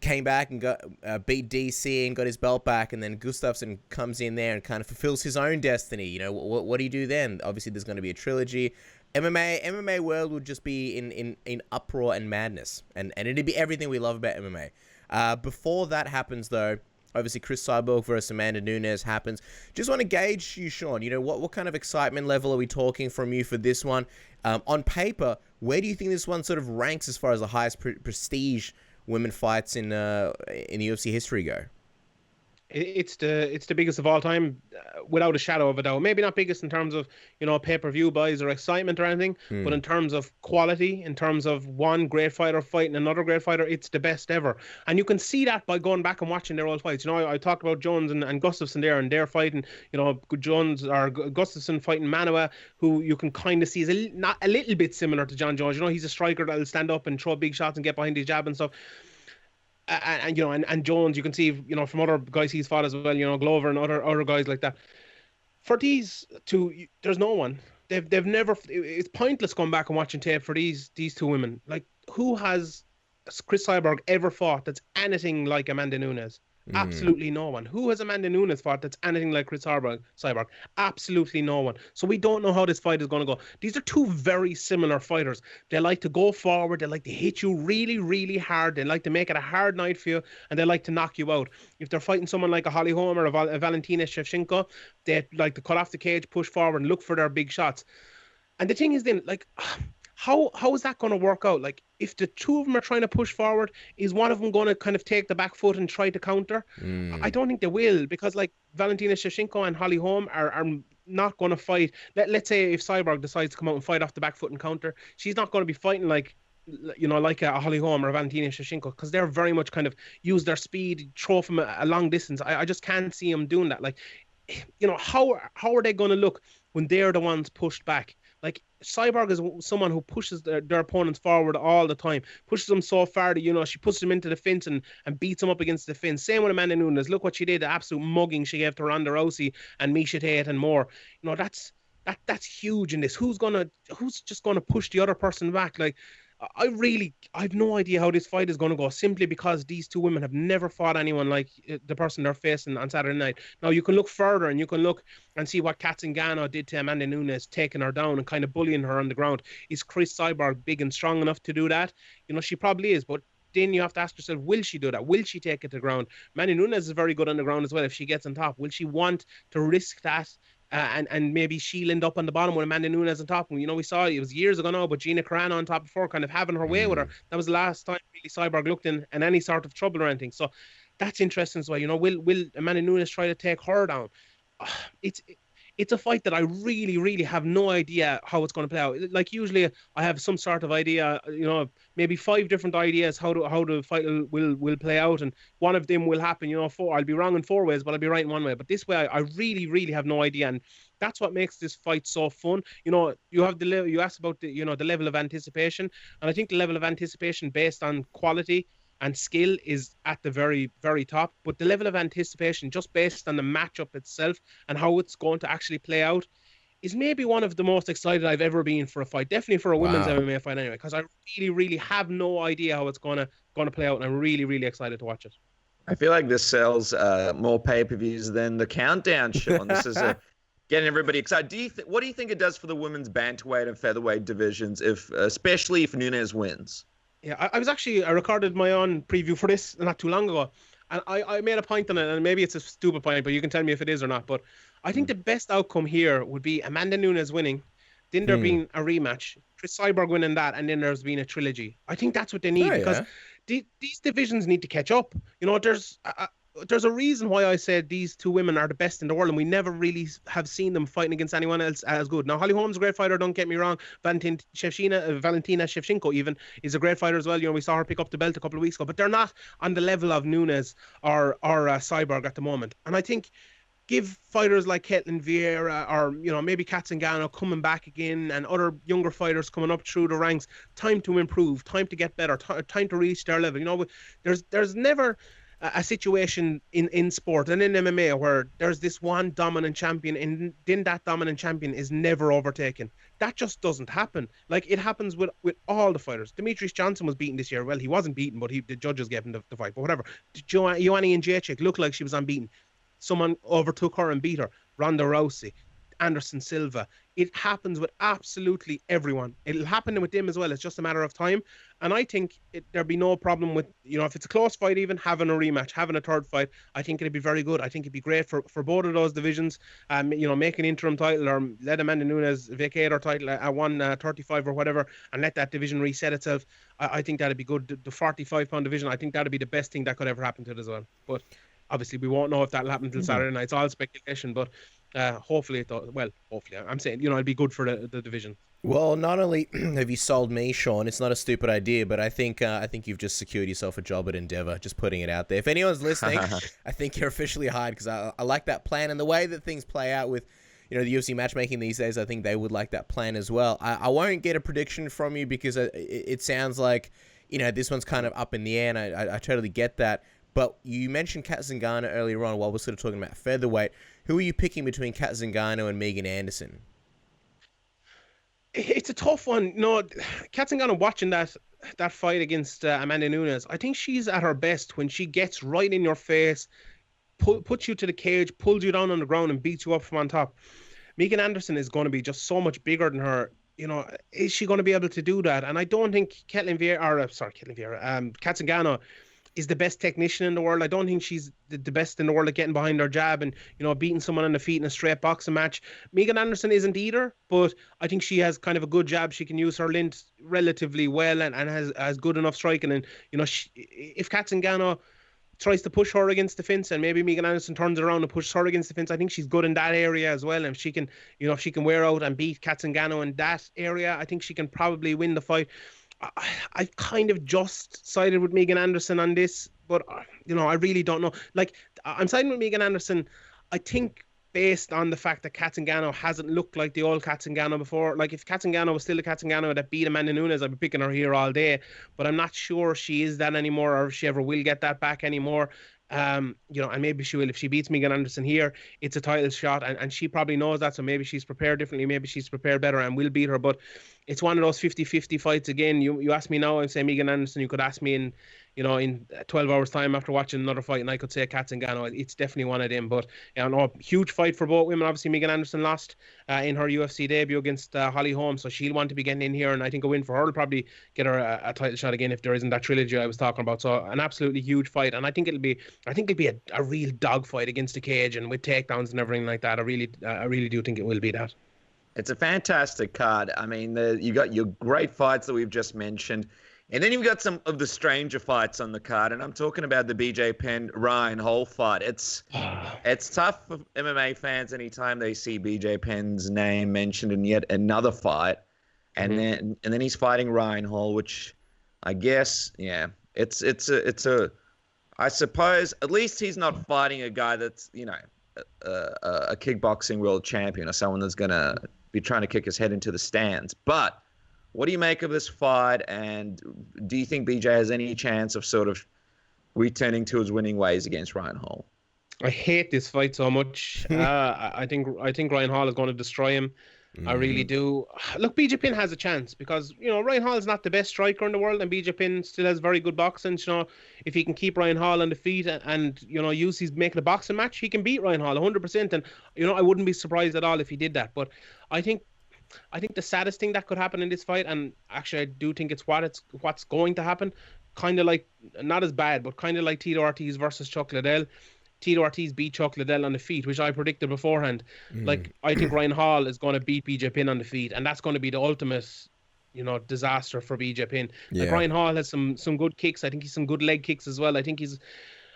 came back and got beat DC and got his belt back, and then Gustafsson comes in there and kind of fulfills his own destiny. What do you do then? Obviously, there's going to be a trilogy. MMA world would just be in uproar and madness, and it'd be everything we love about MMA. Before that happens, though, obviously Cris Cyborg versus Amanda Nunes happens. Just want to gauge you, Sean. What kind of excitement level are we talking from you for this one? On paper, where do you think this one sort of ranks as far as the highest prestige women fights in UFC history go? It's the biggest of all time, without a shadow of a doubt. Maybe not biggest in terms of pay-per-view buys or excitement or anything, but in terms of quality, in terms of one great fighter fighting another great fighter, it's the best ever. And you can see that by going back and watching their old fights. I talked about Jones and Gustafsson there, and they're fighting. Gustafsson fighting Manoa, who you can kind of see is a little bit similar to Jon Jones. He's a striker that'll stand up and throw big shots and get behind his jab and stuff. And Jones, you can see, from other guys he's fought as well, Glover and other guys like that. For these two, there's no one. They've never. It's pointless going back and watching tape for these two women. Like, who has Cris Cyborg ever fought that's anything like Amanda Nunes? Absolutely no one. Who has Amanda Nunes fought that's anything like Cris Cyborg? Absolutely no one. So we don't know how this fight is going to go. These are two very similar fighters. They like to go forward. They like to hit you really, really hard. They like to make it a hard night for you, and they like to knock you out. If they're fighting someone like a Holly Holm or a Valentina Shevchenko, they like to cut off the cage, push forward, and look for their big shots. And the thing is then, like, how is that going to work out? Like, if the two of them are trying to push forward, is one of them going to kind of take the back foot and try to counter? I don't think they will, because like Valentina Shevchenko and Holly Holm are not going to fight. Let's say if Cyborg decides to come out and fight off the back foot and counter, she's not going to be fighting like a Holly Holm or a Valentina Shevchenko, because they're very much kind of use their speed, throw from a long distance. I just can't see them doing that. Like, how are they going to look when they're the ones pushed back? Like, Cyborg is someone who pushes their opponents forward all the time, pushes them so far that, she pushes them into the fence and beats them up against the fence. Same with Amanda Nunes. Look what she did, the absolute mugging she gave to Ronda Rousey and Miesha Tate and more. That's huge in this. Who's just gonna push the other person back? Like, I've no idea how this fight is going to go, simply because these two women have never fought anyone like the person they're facing on Saturday night. Now, you can look further and you can look and see what Kat Zingano did to Amanda Nunes, taking her down and kind of bullying her on the ground. Is Cris Cyborg big and strong enough to do that? She probably is, but then you have to ask yourself, will she do that? Will she take it to the ground? Amanda Nunes is very good on the ground as well if she gets on top. Will she want to risk that? And maybe she'll end up on the bottom with Amanda Nunes on top. We saw it was years ago now, but Gina Carano on top before, kind of having her way with her. That was the last time really Cyborg looked in any sort of trouble or anything. So that's interesting as well. Will Amanda Nunes try to take her down? It's a fight that I really, really have no idea how it's going to play out. Like, usually I have some sort of idea, maybe 5 different ideas how the fight will play out, and one of them will happen. I'll be wrong in 4 ways, but I'll be right in 1 way. But this way, I really, really have no idea, and that's what makes this fight so fun. You have you asked about the level of anticipation, and I think the level of anticipation based on quality and skill is at the very, very top. But the level of anticipation just based on the matchup itself and how it's going to actually play out is maybe one of the most excited I've ever been for a fight. Definitely for a women's MMA fight anyway, because I really, really have no idea how it's going to play out, and I'm really, really excited to watch it. I feel like this sells more pay-per-views than the Countdown show, and this is getting everybody excited. What do you think it does for the women's bantamweight and featherweight divisions, especially if Nunes wins? Yeah, I recorded my own preview for this not too long ago, and I made a point on it, and maybe it's a stupid point, but you can tell me if it is or not. But I think the best outcome here would be Amanda Nunes winning, then there being a rematch, Cris Cyborg winning that, and then there's been a trilogy. I think that's what they need, because these divisions need to catch up. There's a reason why I said these two women are the best in the world, and we never really have seen them fighting against anyone else as good. Now, Holly Holm's a great fighter, don't get me wrong. Valentina Shevchenko even is a great fighter as well. We saw her pick up the belt a couple of weeks ago, but they're not on the level of Nunes or Cyborg at the moment. And I think give fighters like Caitlin Vieira or maybe Kat Zingano coming back again, and other younger fighters coming up through the ranks, time to improve, time to get better, time to reach their level. There's never a situation in sport and in MMA where there's this one dominant champion, and then that dominant champion is never overtaken. That just doesn't happen. Like, it happens with all the fighters. Demetrius Johnson was beaten this year. Well, he wasn't beaten, but the judges gave him the fight. But whatever. Joanna Jędrzejczyk looked like she was unbeaten. Someone overtook her and beat her. Ronda Rousey, Anderson Silva. It happens with absolutely everyone. It'll happen with them as well. It's just a matter of time. And I think there'd be no problem with, if it's a close fight, even having a rematch, having a third fight. I think it'd be very good. I think it'd be great for both of those divisions. Make an interim title, or let Amanda Nunes vacate her title at 135 or whatever, and let that division reset itself. I think that'd be good. The 45-pound division, I think that'd be the best thing that could ever happen to it as well. But obviously, we won't know if that'll happen until Saturday night. It's all speculation, but hopefully it does. Well, hopefully. I'm saying, it'll be good for the division. Well, not only have you sold me, Sean, it's not a stupid idea, but I think you've just secured yourself a job at Endeavour, just putting it out there. If anyone's listening, I think you're officially hired, because I like that plan, and the way that things play out with the UFC matchmaking these days, I think they would like that plan as well. I won't get a prediction from you, because it sounds like, this one's kind of up in the air, and I totally get that. But you mentioned Kat Zingano earlier on while we're sort of talking about featherweight. Who are you picking between Kat Zingano and Megan Anderson? It's a tough one. No, Katzengano watching that fight against Amanda Nunes, I think she's at her best when she gets right in your face, puts you to the cage, pulls you down on the ground and beats you up from on top. Megan Anderson is going to be just so much bigger than her. You know, is she going to be able to do that? And I don't think Katzengano is the best technician in the world. I don't think she's the best in the world at getting behind her jab and, you know, beating someone on the feet in a straight boxing match. Megan Anderson isn't either, but I think she has kind of a good jab. She can use her length relatively well and has good enough striking. And, you know, if Katzengano tries to push her against the fence and maybe Megan Anderson turns around and pushes her against the fence, I think she's good in that area as well. And if she can, you know, if she can wear out and beat Katzengano in that area, I think she can probably win the fight. I've kind of just sided with Megan Anderson on this, but, you know, I really don't know. Like, I'm siding with Megan Anderson, I think, based on the fact that Katzengano hasn't looked like the old Katzengano before. Like, if Katzengano was still the Katzengano that beat Amanda Nunes, I'd be picking her here all day, but I'm not sure she is that anymore or if she ever will get that back anymore. You know, and maybe she will. If she beats Megan Anderson here, it's a title shot, and she probably knows that, so maybe she's prepared differently, maybe she's prepared better and will beat her. But it's one of those 50-50 fights again. You ask me now, I'm saying Megan Anderson. You could ask me in 12 hours time after watching another fight, and I could say Katzengano. It's definitely one of them. But yeah, no, huge fight for both women. Obviously, Megan Anderson lost in her UFC debut against Holly Holm, so she'll want to be getting in here, and I think a win for her will probably get her a title shot again if there isn't that trilogy I was talking about. So an absolutely huge fight, and I think it'll be a real dogfight against the cage and with takedowns and everything like that. I really do think it will be that. It's a fantastic card. I mean, you got your great fights that we've just mentioned, and then you've got some of the stranger fights on the card, and I'm talking about the BJ Penn Ryan Hall fight. It's tough for MMA fans anytime they see BJ Penn's name mentioned in yet another fight, and then he's fighting Ryan Hall, which I guess, yeah, it's a I suppose at least he's not fighting a guy that's, you know, a kickboxing world champion or someone that's gonna be trying to kick his head into the stands. But what do you make of this fight, and do you think BJ has any chance of sort of returning to his winning ways against Ryan Hall? I hate this fight so much. I think Ryan Hall is going to destroy him. I really do. Look, BJ Penn has a chance because, you know, Ryan Hall is not the best striker in the world, and BJ Penn still has very good boxing. You know, if he can keep Ryan Hall on the feet and you know, use his making a boxing match, he can beat Ryan Hall 100%. And, you know, I wouldn't be surprised at all if he did that. But I think the saddest thing that could happen in this fight, and actually I do think it's what's going to happen, kind of like, not as bad, but kind of like Tito Ortiz versus Chuck Liddell. Tito Ortiz beat Chuck Liddell on the feet, which I predicted beforehand. Like, I think Ryan Hall is going to beat BJ Penn on the feet, and that's going to be the ultimate, you know, disaster for BJ Penn. Yeah. Like, Ryan Hall has some good kicks. I think he's some good leg kicks as well. I think he's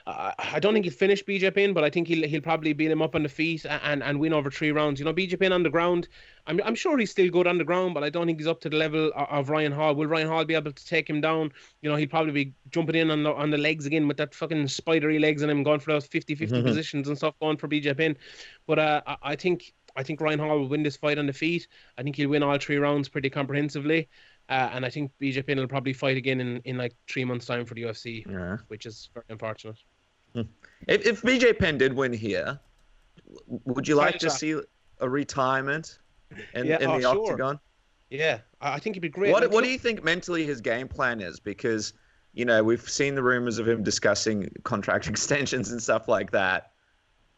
I don't think he'll finish BJ Penn, but I think he'll probably beat him up on the feet and win over 3 rounds. You know, BJ Penn on the ground, I'm sure he's still good on the ground, but I don't think he's up to the level of Ryan Hall. Will Ryan Hall be able to take him down? You know, he'll probably be jumping in on the legs again with that fucking spidery legs and him going for those 50-50 positions and stuff going for BJ Penn. But I think Ryan Hall will win this fight on the feet. I think he'll win all 3 rounds pretty comprehensively. And I think BJ Penn will probably fight again in like 3 months' time for the UFC, which is very unfortunate. If BJ Penn did win here, would you like to see a retirement in the octagon? Yeah, I think it'd be great. What do you think mentally his game plan is? Because, you know, we've seen the rumors of him discussing contract extensions and stuff like that.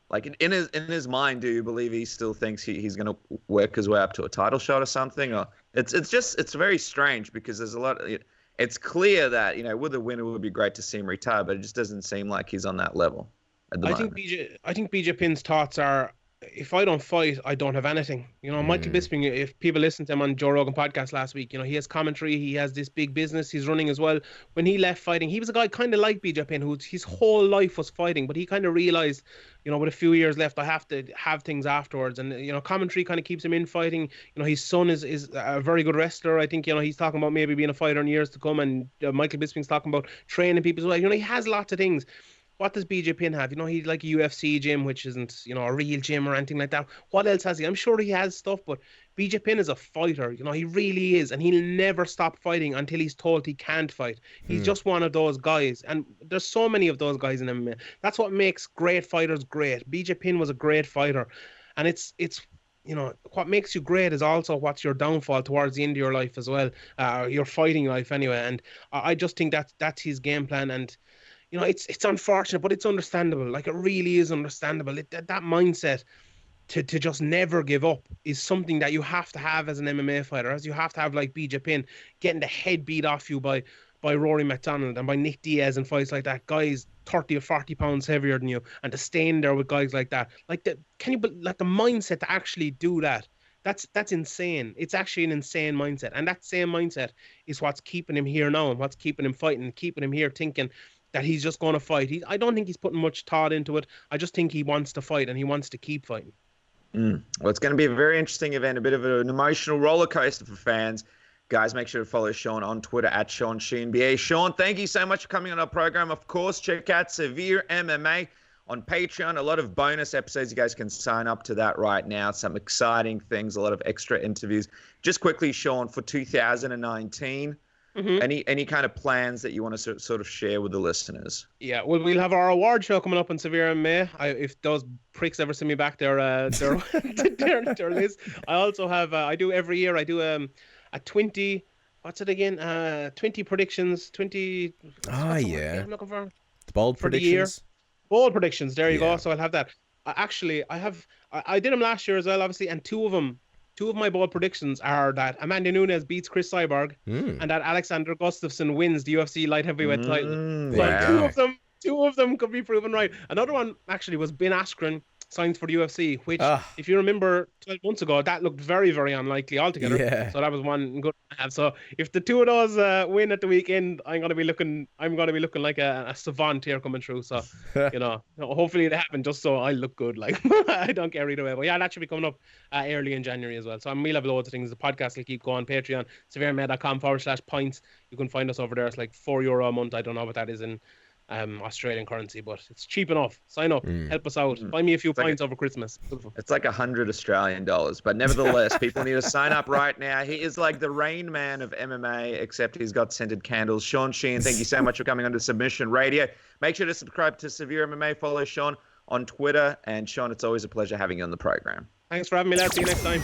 Like, in his mind, do you believe he still thinks he's going to work his way up to a title shot or something? Or it's very strange because there's a lot of, it's clear that, you know, with a winner, it would be great to see him retire, but it just doesn't seem like he's on that level at the moment. I think BJ Penn's thoughts are, if I don't fight, I don't have anything. You know, Michael Bisping, if people listened to him on Joe Rogan podcast last week, you know, he has commentary, he has this big business he's running as well. When he left fighting, he was a guy kind of like BJ Penn, who his whole life was fighting, but he kind of realized, you know, with a few years left, I have to have things afterwards. And, you know, commentary kind of keeps him in fighting. You know, his son is a very good wrestler. I think, you know, he's talking about maybe being a fighter in years to come. And Michael Bisping's talking about training people as well. You know, he has lots of things. What does BJ Penn have? You know, he's like a UFC gym, which isn't, you know, a real gym or anything like that. What else has he? I'm sure he has stuff, but BJ Penn is a fighter. You know, he really is. And he'll never stop fighting until he's told he can't fight. He's just one of those guys. And there's so many of those guys in MMA. That's what makes great fighters great. BJ Penn was a great fighter. And it's what makes you great is also what's your downfall towards the end of your life as well, your fighting life anyway. And I just think that's his game plan. And it's unfortunate, but it's understandable. Like, it really is understandable. That mindset to just never give up is something that you have to have as an MMA fighter, as you have to have, like BJ Penn, getting the head beat off you by Rory McDonald and by Nick Diaz and fights like that, guys 30 or 40 pounds heavier than you, and to stay in there with guys like that. Like, the mindset to actually do that, that's insane. It's actually an insane mindset. And that same mindset is what's keeping him here now and what's keeping him fighting and keeping him here thinking that he's just going to fight. I don't think he's putting much thought into it. I just think he wants to fight and he wants to keep fighting. Well, it's going to be a very interesting event, a bit of an emotional roller coaster for fans. Guys, make sure to follow Sean on Twitter at SeanSheehan. Sean, thank you so much for coming on our program. Of course, check out Severe MMA on Patreon. A lot of bonus episodes. You guys can sign up to that right now. Some exciting things, a lot of extra interviews. Just quickly, Sean, for 2019, any kind of plans that you want to sort of share with the listeners? Yeah, well, we'll have our award show coming up on Severe MMA. If those pricks ever send me back their list. I also have, I do every year, I do a 20, what's it again? 20 predictions, 20. Oh, yeah. I'm looking for bold predictions. The year. Bold predictions. There you go. So I'll have that. I did them last year as well, obviously, and two of my bold predictions are that Amanda Nunes beats Cris Cyborg and that Alexander Gustafsson wins the UFC light heavyweight title. So two of them could be proven right. Another one actually was Ben Askren signs for the UFC, which, if you remember 12 months ago, that looked very, very unlikely altogether. Yeah. So that was one good to have. So if the two of those win at the weekend, I'm gonna be looking like a savant here coming through. So hopefully they happen, just so I look good. Like, I don't care either way. But yeah, that should be coming up early in January as well. So we'll have loads of things. The podcast will keep going. Patreon, severemad.com/points. You can find us over there. It's like €4 a month. I don't know what that is in Australian currency, but it's cheap enough. Sign up, help us out, buy me a few points over Christmas. It's like $100 Australian, but nevertheless, people need to sign up right now. He is like the Rain Man of MMA, except he's got scented candles. Sean Sheehan, thank you so much for coming on to Submission Radio. Make sure to subscribe to Severe MMA. Follow Sean on Twitter, and Sean, it's always a pleasure having you on the program. Thanks for having me, lads. See you next time.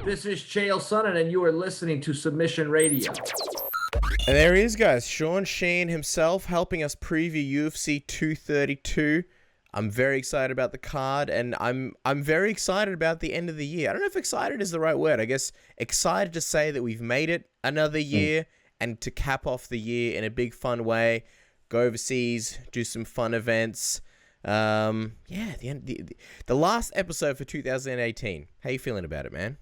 This is Chael Sonnen, and you are listening to Submission Radio. And there he is, guys. Sean Sheehan himself helping us preview UFC 232. I'm very excited about the card, and I'm very excited about the end of the year. I don't know if excited is the right word. I guess excited to say that we've made it another year and to cap off the year in a big fun way. Go overseas, do some fun events. The last episode for 2018. How you feeling about it, man?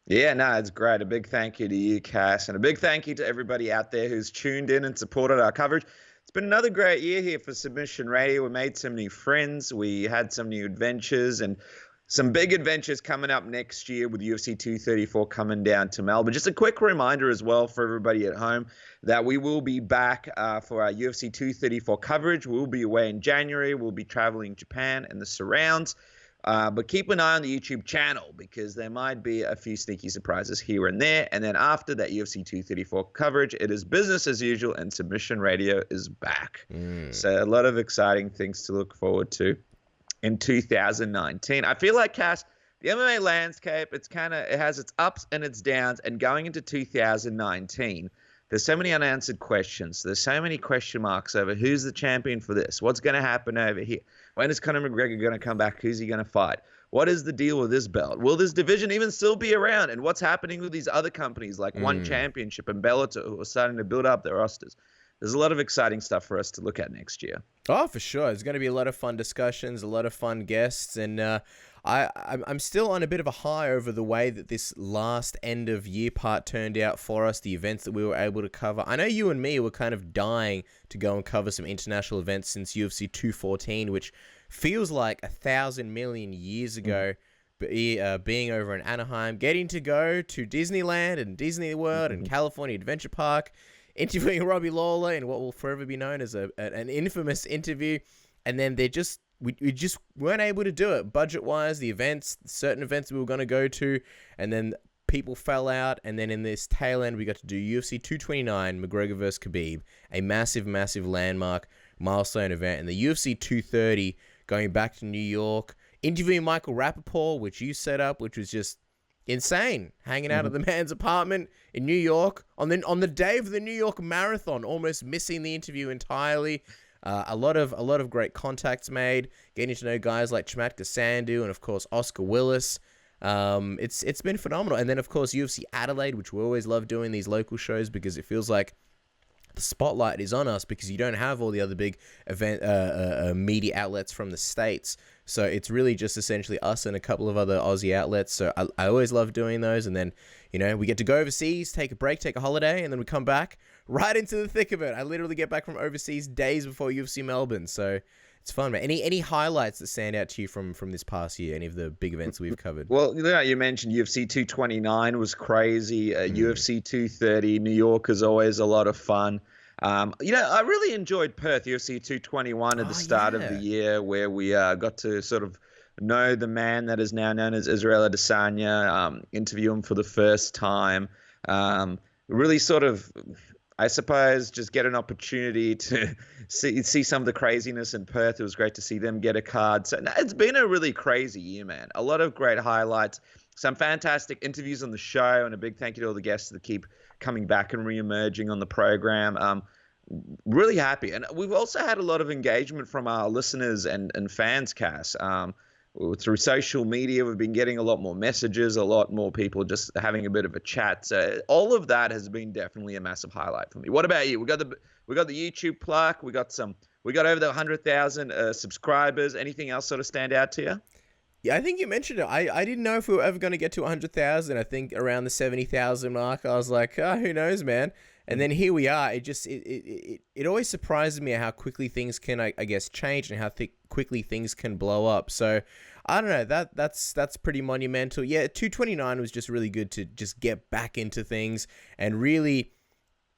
Yeah, no, it's great. A big thank you to you, Cass, and a big thank you to everybody out there who's tuned in and supported our coverage. It's been another great year here for Submission Radio. We made some new friends. We had some new adventures and some big adventures coming up next year with UFC 234 coming down to Melbourne. Just a quick reminder as well for everybody at home that we will be back for our UFC 234 coverage. We'll be away in January. We'll be traveling Japan and the surrounds. But keep an eye on the YouTube channel because there might be a few sneaky surprises here and there. And then after that UFC 234 coverage, it is business as usual and Submission Radio is back. So a lot of exciting things to look forward to in 2019. I feel like, Cass, the MMA landscape, it has its ups and its downs. And going into 2019, there's so many unanswered questions. There's so many question marks over who's the champion for this. What's going to happen over here? When is Conor McGregor going to come back? Who's he going to fight? What is the deal with this belt? Will this division even still be around? And what's happening with these other companies like One Championship and Bellator who are starting to build up their rosters? There's a lot of exciting stuff for us to look at next year. Oh, for sure. There's going to be a lot of fun discussions, a lot of fun guests, and I'm still on a bit of a high over the way that this last end of year part turned out for us, the events that we were able to cover. I know you and me were kind of dying to go and cover some international events since UFC 214, which feels like 1,000 million years ago. Being over in Anaheim, getting to go to Disneyland and Disney World and California Adventure Park, interviewing Robbie Lawler in what will forever be known as an infamous interview, and then we just weren't able to do it budget-wise. The events, certain events we were going to go to, and then people fell out, and then in this tail end we got to do UFC 229, McGregor vs. Khabib, a massive, massive landmark milestone event, and the UFC 230 going back to New York interviewing Michael Rappaport, which you set up, which was just insane. Hanging out at the man's apartment in New York on the day of the New York Marathon, almost missing the interview entirely. A lot of great contacts made, getting to know guys like Chmatka Sandu and of course Oscar Willis. It's been phenomenal. And then of course UFC Adelaide, which we always love doing these local shows because it feels like the spotlight is on us because you don't have all the other big event media outlets from the States. So it's really just essentially us and a couple of other Aussie outlets. So I always love doing those. And then, we get to go overseas, take a break, take a holiday, and then we come back right into the thick of it. I literally get back from overseas days before UFC Melbourne. So it's fun, man. Any highlights that stand out to you from this past year? Any of the big events we've covered? Well, you mentioned UFC 229 was crazy. UFC 230, New York is always a lot of fun. I really enjoyed Perth, UFC 221 at the start of the year, where we got to sort of know the man that is now known as Israel Adesanya, interview him for the first time. Really sort of, I suppose, just get an opportunity to see some of the craziness in Perth. It was great to see them get a card. So it's been a really crazy year, man. A lot of great highlights, some fantastic interviews on the show, and a big thank you to all the guests that keep coming back and re-emerging on the program. Really happy. And we've also had a lot of engagement from our listeners and fans, Cass. Through social media, we've been getting a lot more messages, a lot more people just having a bit of a chat. So all of that has been definitely a massive highlight for me. What about you? We got the YouTube plaque. We got over the 100,000 subscribers. Anything else sort of stand out to you? Yeah, I think you mentioned it. I didn't know if we were ever going to get to 100,000. I think around the 70,000 mark. I was like, who knows, man? And then here we are. It always surprises me how quickly things can, I guess, change and how quickly things can blow up. So I don't know. That's pretty monumental. Yeah, 229 was just really good to just get back into things and really.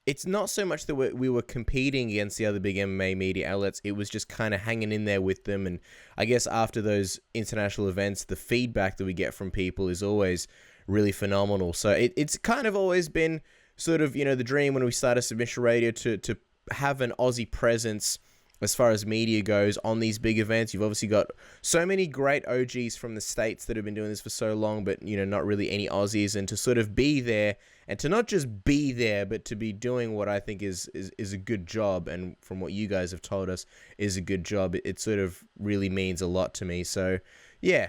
It's not so much that we were competing against the other big MMA media outlets. It was just kind of hanging in there with them. And I guess after those international events, the feedback that we get from people is always really phenomenal. So it's kind of always been sort of, the dream when we started Submission Radio to have an Aussie presence as far as media goes on these big events. You've obviously got so many great OGs from the States that have been doing this for so long, but, not really any Aussies. And to sort of be there and to not just be there, but to be doing what I think is a good job. And from what you guys have told us is a good job. It sort of really means a lot to me. So yeah,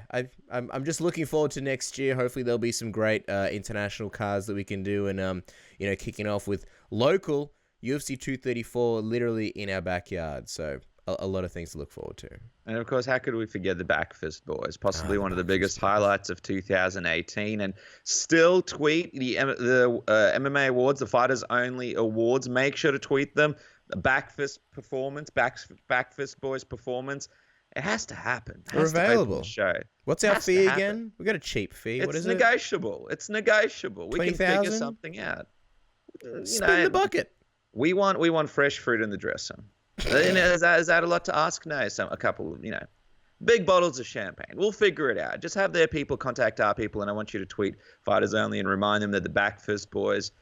I'm just looking forward to next year. Hopefully there'll be some great international cards that we can do. And, kicking off with local UFC 234 literally in our backyard. So a lot of things to look forward to. And of course, how could we forget the Backfist Boys? Possibly one of the biggest highlights of 2018. And still tweet the MMA awards, the Fighters Only awards. Make sure to tweet them. The Backfist performance, Backfist Boys performance. It has to happen. We're available. Show. What's our fee again? We got a cheap fee. What is it? It's negotiable. We can figure something out. Spin the bucket. We want fresh fruit in the dressing. Is that a lot to ask? No, a couple of, big bottles of champagne. We'll figure it out. Just have their people contact our people, and I want you to tweet Fighters Only and remind them that the Backfist Boys,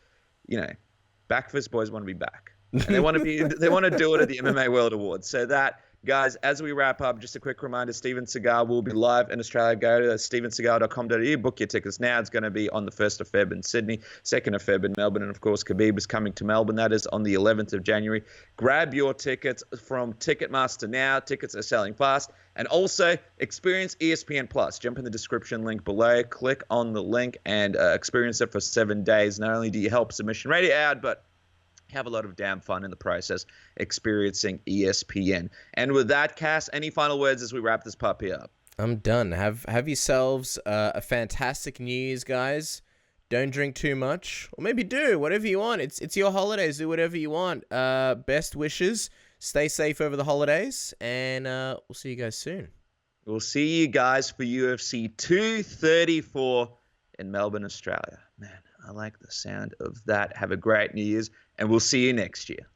Backfist Boys want to be back. And they want to do it at the MMA World Awards. So that, guys, as we wrap up, just a quick reminder, Steven Seagal will be live in Australia. Go to stevenseagal.com.au, book your tickets now. It's going to be on the 1st of Feb in Sydney, 2nd of Feb in Melbourne, and of course, Khabib is coming to Melbourne. That is on the 11th of January. Grab your tickets from Ticketmaster now. Tickets are selling fast. And also, experience ESPN Plus. Jump in the description link below, click on the link, and experience it for 7 days. Not only do you help Submission Radio out, but have a lot of damn fun in the process experiencing ESPN. And with that, Cass, any final words as we wrap this puppy up? I'm done. Have yourselves a fantastic New Year's, guys. Don't drink too much, or maybe do whatever you want. It's your holidays. Do whatever you want. Best wishes. Stay safe over the holidays, and we'll see you guys soon. We'll see you guys for UFC 234 in Melbourne, Australia. Man, I like the sound of that. Have a great New Year's, and we'll see you next year.